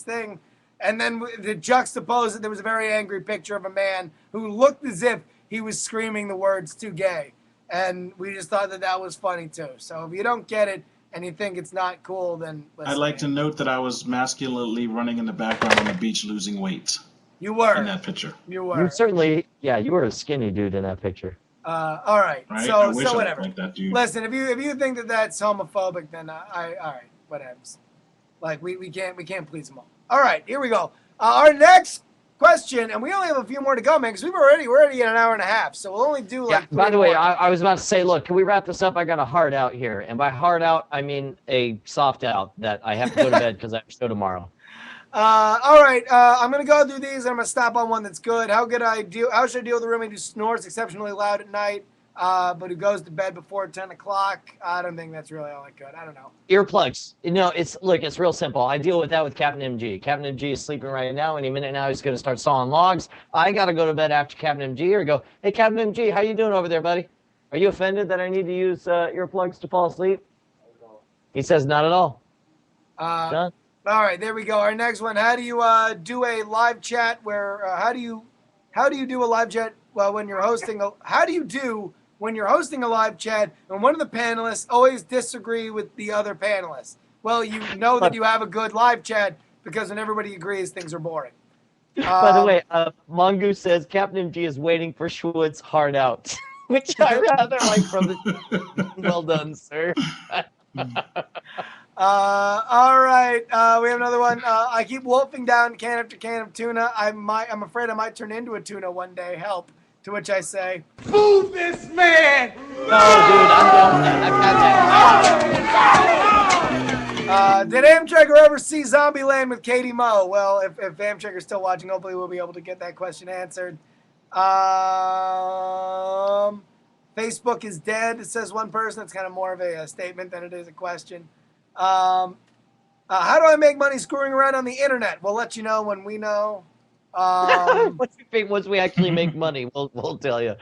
thing. And then to juxtapose it, there was a very angry picture of a man who looked as if he was screaming the words "too gay," and we just thought that was funny too. So if you don't get it and you think it's not cool, then listen. I'd like to note that I was masculinely running in the background on the beach losing weight. You were in that picture. You were. You certainly, yeah, you were a skinny dude in that picture. All right. Right? So I wish I whatever. looked like that dude. Listen, if you think that that's homophobic, then all right, whatever. Like we can't please them all. All right, here we go. Our next question, and we only have a few more to go, man, because we're already at an hour and a half, so we'll only do like. Yeah, by the way, more. I was about to say, look, can we wrap this up? I got a hard out here, and by hard out, I mean a soft out that I have to go to bed because I have a show tomorrow. All right, I'm gonna go through these. And I'm gonna stop on one that's good. How should I deal with a roommate who snores exceptionally loud at night, but who goes to bed before 10 o'clock? I don't think that's really all that good. I don't know. Earplugs. You know, it's real simple. I deal with that with Captain MG. Captain MG is sleeping right now. Any minute now, he's gonna start sawing logs. I gotta go to bed after Captain MG, or go, hey, Captain MG, how you doing over there, buddy? Are you offended that I need to use earplugs to fall asleep? He says, not at all. Done. All right, there we go. Our next one. How do you do a live chat where how do you do a live chat when you're hosting how do you do when you're hosting a live chat and one of the panelists always disagree with the other panelists? Well, you know that you have a good live chat because when everybody agrees, things are boring. By the way, Mongoose says Captain MG is waiting for Schwartz hard out, which I rather like from the. Well done, sir. All right, we have another one. I keep wolfing down can after can of tuna. I'm afraid I might turn into a tuna one day. Help. To which I say, Boo this man! No, dude, I'm done with that. I've had that. did Amtrekker ever see Zombieland with Katie Moe? Well, if Amtrekker's still watching, hopefully we'll be able to get that question answered. Facebook is dead, says one person. It's kind of more of a statement than it is a question. How do I make money screwing around on the internet? We'll let you know when we know. Once we actually make money, we'll tell you.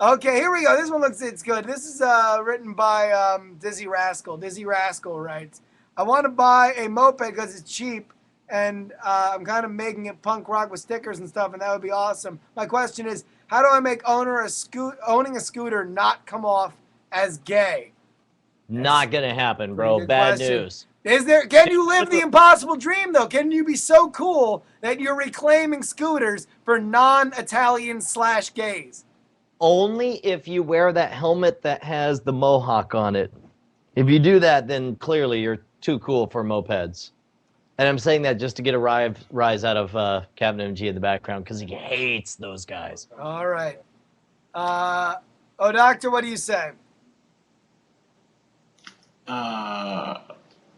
Okay, here we go. This one it's good. This is written by Dizzy Rascal. Dizzy Rascal writes, I want to buy a moped because it's cheap, and I'm kind of making it punk rock with stickers and stuff, and that would be awesome. My question is, how do I make owning a scooter not come off as gay? Not gonna happen, bro. Good Bad question. news. Can you live the impossible dream though? Can you be so cool that you're reclaiming scooters for non-Italian/gays? Only if you wear that helmet that has the mohawk on it. If you do that, then clearly you're too cool for mopeds. And I'm saying that just to get a rise out of Captain MG in the background because he hates those guys. All right. Doctor, what do you say?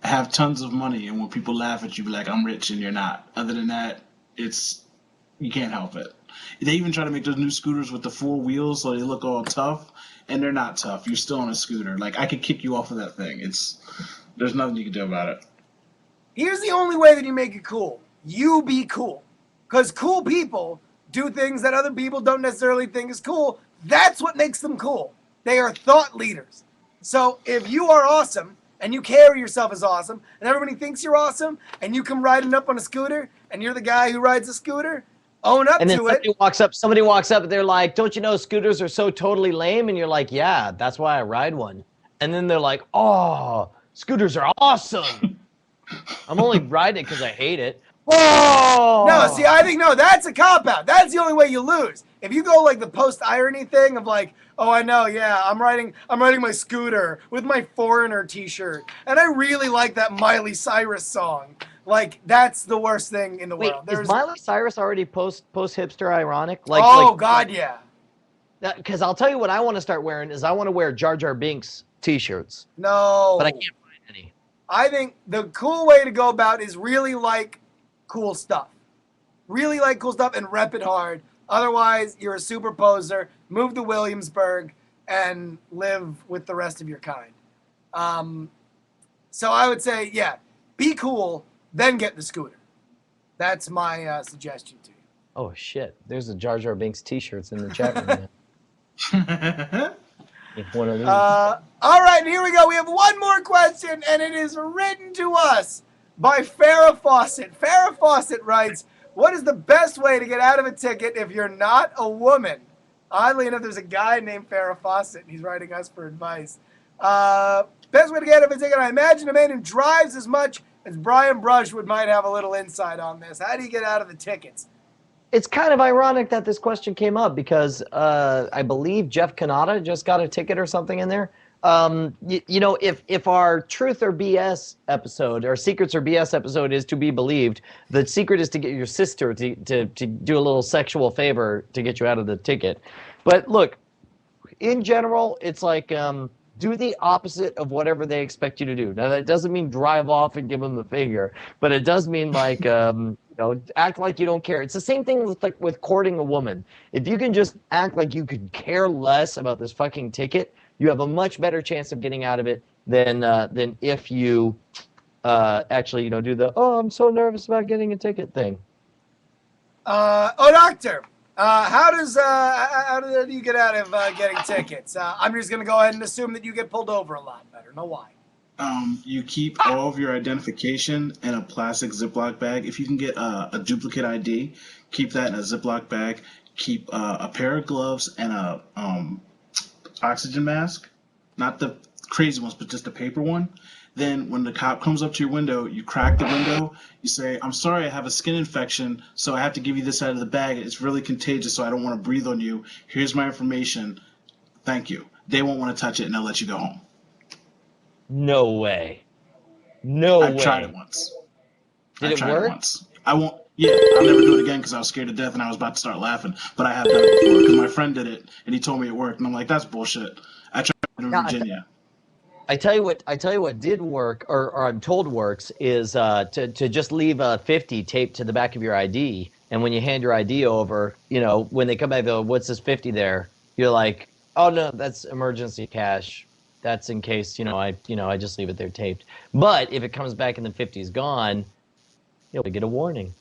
Have tons of money, and when people laugh at you, be like, I'm rich, and you're not. Other than that, you can't help it. They even try to make those new scooters with the 4 wheels so they look all tough, and they're not tough. You're still on a scooter. Like, I could kick you off of that thing. There's nothing you can do about it. Here's the only way that you make it cool. You be cool. Because cool people do things that other people don't necessarily think is cool. That's what makes them cool. They are thought leaders. So if you are awesome, and you carry yourself as awesome, and everybody thinks you're awesome, and you come riding up on a scooter, and you're the guy who rides a scooter, own up and then to it. Somebody walks up, and they're like, don't you know scooters are so totally lame? And you're like, yeah, that's why I ride one. And then they're like, oh, scooters are awesome. I'm only riding it because I hate it. Oh! No, see, I think, no, that's a cop-out. That's the only way you lose. If you go like the post-irony thing of like, oh, I know, yeah, I'm riding my scooter with my Foreigner t-shirt, and I really like that Miley Cyrus song. Like, that's the worst thing in the world. Is Miley Cyrus already post-hipster ironic? God, yeah. Because I'll tell you what I want to start wearing is I want to wear Jar Jar Binks t-shirts. No. But I can't find any. I think the cool way to go about is really like cool stuff. Really like cool stuff and rep it hard. Otherwise, you're a super poser. Move to Williamsburg and live with the rest of your kind. So I would say, yeah, be cool, then get the scooter. That's my suggestion to you. Oh, shit. There's a Jar Jar Binks t-shirts in the chat room. One of these. All right, here we go. We have one more question, and it is written to us by Farrah Fawcett. Farrah Fawcett writes, what is the best way to get out of a ticket if you're not a woman? Oddly enough, there's a guy named Farrah Fawcett, and he's writing us for advice. Best way to get out of a ticket, I imagine a man who drives as much as Brian Brushwood might have a little insight on this. How do you get out of the tickets? It's kind of ironic that this question came up because I believe Jeff Kanata just got a ticket or something in there. You know, if our Truth or BS episode, or Secrets or BS episode is to be believed, the secret is to get your sister to do a little sexual favor to get you out of the ticket. But look, in general, it's like do the opposite of whatever they expect you to do. Now, that doesn't mean drive off and give them the finger, but it does mean like you know, act like you don't care. It's the same thing with courting a woman. If you can just act like you could care less about this fucking ticket, you have a much better chance of getting out of it than if you actually, you know, do the I'm so nervous about getting a ticket thing. Doctor, how do you get out of getting tickets? I'm just gonna go ahead and assume that you get pulled over a lot. I don't know why. You keep all of your identification in a plastic Ziploc bag. If you can get a duplicate ID, keep that in a Ziploc bag. Keep a pair of gloves and a oxygen mask, not the crazy ones, but just the paper one. Then when the cop comes up to your window, you crack the window, you say, I'm sorry, I have a skin infection, so I have to give you this out of the bag. It's really contagious, so I don't want to breathe on you. Here's my information. Thank you. They won't want to touch it, and they'll let you go home. No way. No way. I've tried it once. Did it work? I won't. Yeah, I'll never do it again because I was scared to death and I was about to start laughing. But I have done it before because my friend did it and he told me it worked, and I'm like, that's bullshit. I tried it in Virginia. I tell you what did work, or I'm told works, is to just leave a 50 taped to the back of your ID, and when you hand your ID over, you know, when they come back, they go, what's this 50 there? You're like, oh no, that's emergency cash. That's in case, I just leave it there taped. But if it comes back and the 50 is gone, you'll get a warning.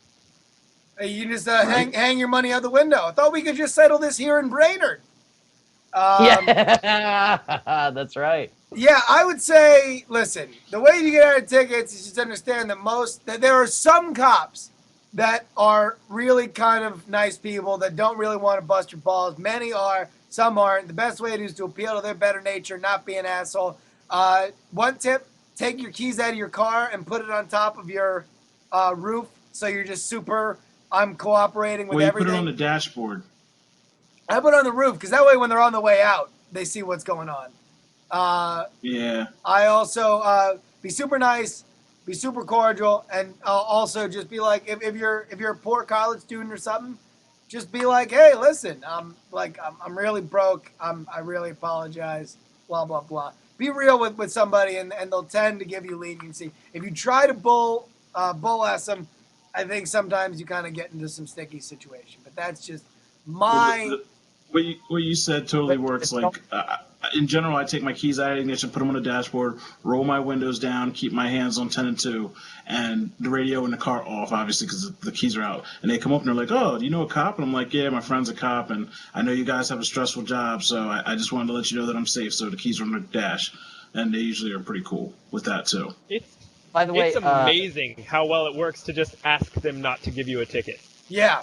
You can just hang your money out the window. I thought we could just settle this here in Brainerd. Yeah, that's right. Yeah, I would say, listen, the way you get out of tickets is just understand that there are some cops that are really kind of nice people that don't really want to bust your balls. Many are, some aren't. The best way is to appeal to their better nature, not be an asshole. One tip, take your keys out of your car and put it on top of your roof so you're just super, I'm cooperating with everything. Put it on the dashboard. I put it on the roof because that way when they're on the way out, they see what's going on. Yeah. I also be super nice, be super cordial, and also just be like, if you're a poor college student or something, just be like, hey, listen, I'm really broke. I really apologize. Blah blah blah. Be real with somebody, and they'll tend to give you leniency. If you try to bull ass them, I think sometimes you kind of get into some sticky situation. But that's just my. What you said totally works. Like in general, I take my keys out of the ignition, put them on the dashboard, roll my windows down, keep my hands on 10 and 2, and the radio in the car off, obviously, because the keys are out. And they come up and they're like, "Oh, do you know a cop?" And I'm like, "Yeah, my friend's a cop, and I know you guys have a stressful job, so I just wanted to let you know that I'm safe." So the keys are on the dash, and they usually are pretty cool with that too. By the way, it's amazing how well it works to just ask them not to give you a ticket. Yeah.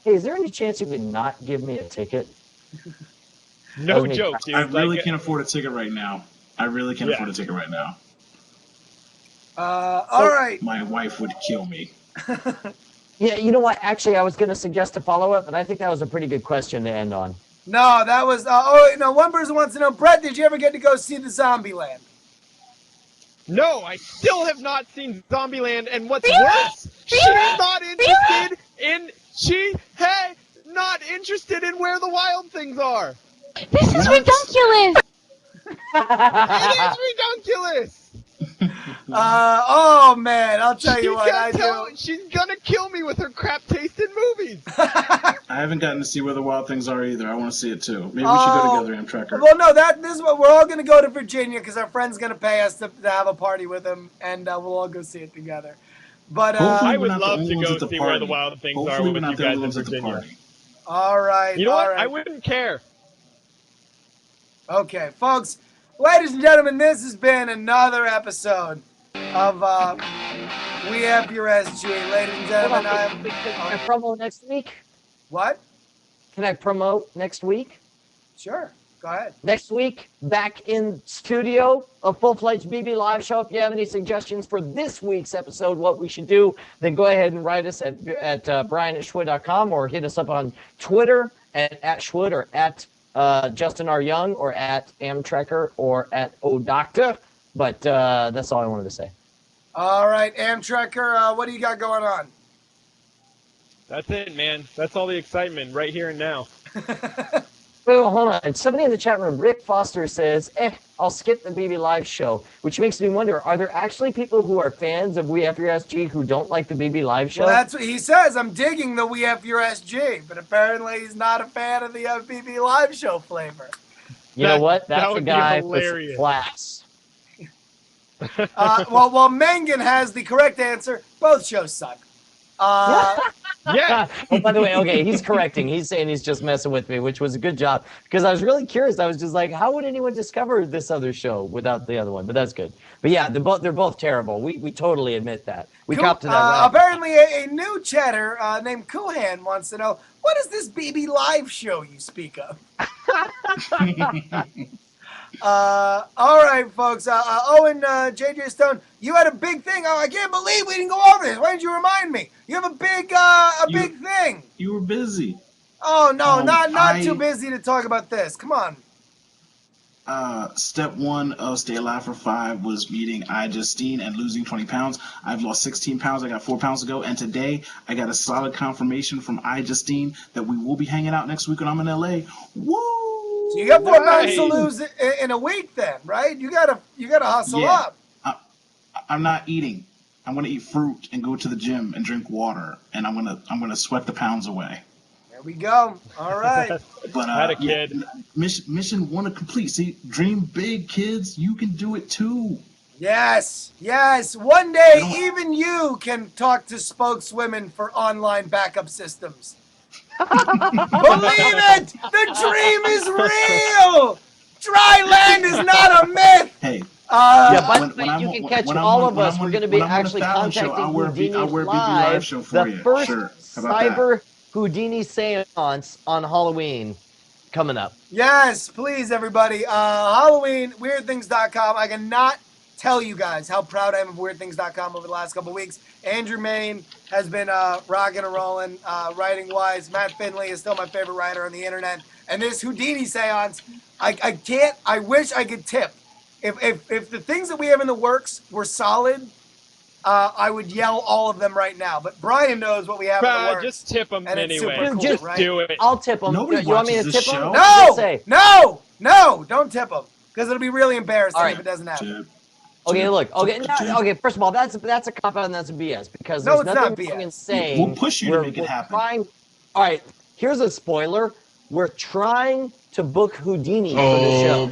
Hey, is there any chance you could not give me a ticket? No joke, dude. I really can't afford a ticket right now. All right. My wife would kill me. Yeah, you know what? Actually, I was going to suggest a follow-up, but I think that was a pretty good question to end on. No, that was. One person wants to know, Brett, did you ever get to go see the Zombieland? No, I still have not seen Zombieland, and what's worse, she's not interested in. Not interested in where the wild things are. This is redunculous. It is redunculous. Oh man, I'll tell you what She's gonna kill me with her crap-tasted movies. I haven't gotten to see where the wild things are either. I want to see it too. Maybe we should go together, Amtrekker. Well, no, this is what we're all gonna go to Virginia because our friend's gonna pay us to have a party with him, and we'll all go see it together. But I would love to go see where the wild things are with you guys in Virginia. All right. You know what? Right. I wouldn't care. Okay, folks. Ladies and gentlemen, this has been another episode of We Have Your SG. Ladies and Hold on, gentlemen, can I promote next week? What? Can I promote next week? Sure. Go ahead. Next week, back in studio, a full-fledged BB Live show. If you have any suggestions for this week's episode, what we should do, then go ahead and write us at brian@schwood.com or hit us up on Twitter at Schwood or at Justin R. Young or at Amtrekker or at Odocta. But that's all I wanted to say. All right, Amtrekker, what do you got going on? That's it, man. That's all the excitement right here and now. Wait, hold on. Somebody in the chat room, Rick Foster says, I'll skip the BB Live show, which makes me wonder, are there actually people who are fans of We Have Your SG who don't like the BB Live show? Well, that's what he says. I'm digging the We Have Your SG, but apparently he's not a fan of the BB Live show flavor. You know what? that That's a would be guy with hilarious. class. Well, Mengen has the correct answer. Both shows suck. Yeah. Oh, by the way, okay, he's correcting. He's saying he's just messing with me, which was a good job because I was really curious. I was just like, how would anyone discover this other show without the other one? But that's good. But yeah, they're both terrible. We totally admit that. We copped to that. Right? Apparently, a new chatter named Kuhan wants to know, what is this BB Live show you speak of? All right, folks. Owen, JJ Stone, you had a big thing. Oh, I can't believe we didn't go over this. Why didn't you remind me? You have a big thing. You were busy. Oh no, not I- too busy to talk about this. Come on. Step one of Stay Alive for 5 was meeting Justine and losing 20 pounds. I've lost 16 pounds. I got 4 pounds to go. And today I got a solid confirmation from Justine that we will be hanging out next week when I'm in LA. Woo! So you got 4 pounds to Nice. lose in a week, then, right? You gotta hustle Yeah. up. I'm not eating. I'm gonna eat fruit and go to the gym and drink water, and I'm gonna sweat the pounds away. There we go. All right. But Had a kid. Mission 1 to complete. See, dream big, kids. You can do it too. Yes. One day, You know what? even you can talk to spokeswomen for online backup systems. Believe it! The dream is real! Dry land is not a myth! Hey. Yeah, by when- the way, when I'm you on- can catch when I'm all on- of when us. I'm We're on- going to be when I'm on the actually Fallon show, contacting I'll wear Houdini BB Live live, show for the you. first Sure. How about that? cyber Houdini seance on Halloween coming up. Yes, please, everybody. Halloween, WeirdThings.com. I cannot tell you guys how proud I am of WeirdThings.com over the last couple weeks. Andrew Main has been rocking and rolling, writing-wise. Matt Finley is still my favorite writer on the internet. And this Houdini seance, I wish I could tip. If the things that we have in the works were solid, I would yell all of them right now. But Brian knows what we have in the works. Just tip them And it's anyway. super cool, Just right? do it. I'll tip them. Nobody You want me to watches tip this them? show. Just say. No, don't tip them. Because it'll be really embarrassing All right. if it doesn't happen. Jib. Okay, look. Okay, Jib. okay. First of all, that's a cop out and that's a BS because No, there's it's not nothing wrong BS. in saying We'll push you to make it happen. All right, here's a spoiler. We're trying to book Houdini for the show.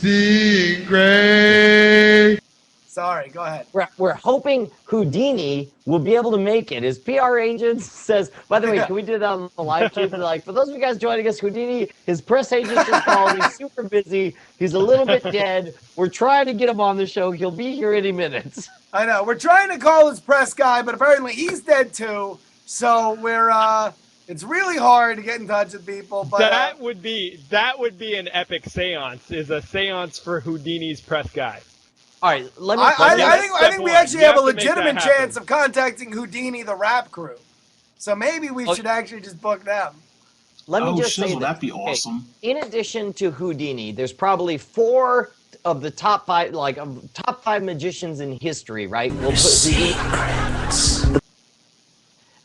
Amazing Grace. Sorry, go ahead. We're hoping Houdini will be able to make it. His PR agent says, by the way, can we do that on the live stream? Like, for those of you guys joining us, Houdini, his press agent just called. He's super busy. He's a little bit dead. We're trying to get him on the show. He'll be here any minute. I know. We're trying to call his press guy, but apparently he's dead too. So it's really hard to get in touch with people. But that would be an epic seance. Is a seance for Houdini's press guy. All right, let me. I think we actually You have a have to make that legitimate happen. chance of contacting Houdini, the rap crew. So maybe we should actually just book them. Let me Oh, just say shizzle, that. that'd be awesome. In addition to Houdini, there's probably 4 of the top 5, top 5 magicians in history, right? We'll put Houdini.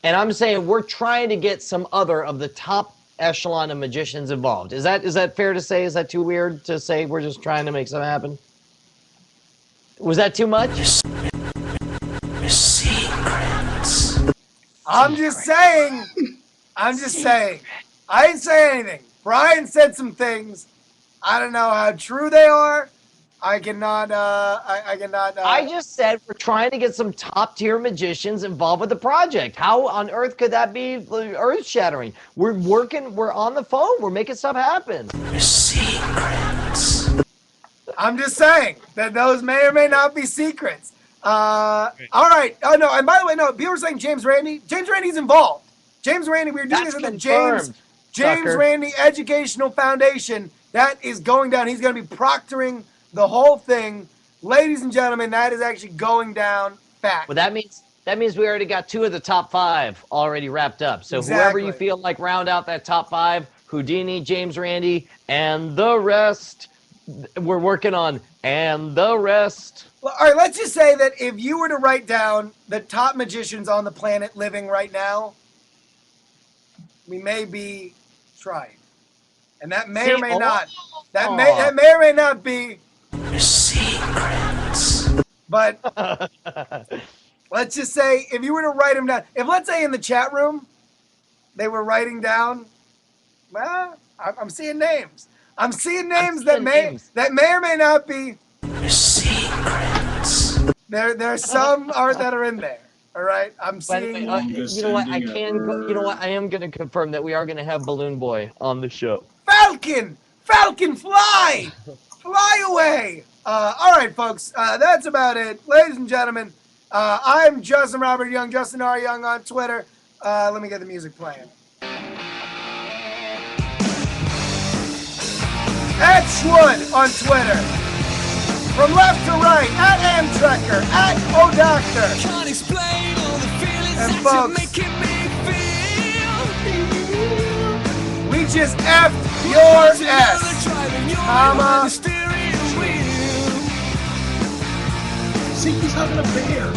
And I'm saying we're trying to get some other of the top echelon of magicians involved. Is that fair to say? Is that too weird to say we're just trying to make something happen? Was that too much? I'm just saying. I ain't saying anything. Brian said some things. I don't know how true they are. I cannot. I cannot. I just said we're trying to get some top tier magicians involved with the project. How on earth could that be earth shattering? We're working. We're on the phone. We're making stuff happen. Secrets. I'm just saying that those may or may not be secrets. All right. Oh no. And by the way, no. People were saying James Randi. James Randi's involved. James Randi. We were doing That's this at the confirmed, James sucker. Randi Educational Foundation. That is going down. He's going to be proctoring the whole thing. Ladies and gentlemen, that is actually going down fast. Well, that means we already got 2 of the top 5 already wrapped up. So Exactly. whoever you feel like round out that top 5, Houdini, James Randi, and the rest, we're working on, and the rest. Well, all right, let's just say that if you were to write down the top magicians on the planet living right now, we may be trying. And that may or may not. That may or may not be secrets. But let's just say if you were to write them down, if let's say in the chat room they were writing down, well, I'm seeing names. I'm seeing names that may or may not be secrets. There's some that are in there. All right, I'm seeing. You know what? I can. You know what? I am going to confirm that we are going to have Balloon Boy on the show. Falcon, fly away. All right, folks, that's about it. Ladies and gentlemen, I'm Justin Robert Young, Justin R. Young on Twitter. Let me get the music playing. At Schwood on Twitter. From left to right, at Amtrekker, at O'Doctor. And folks, we just F'd your S, comma. See, he's having a bear.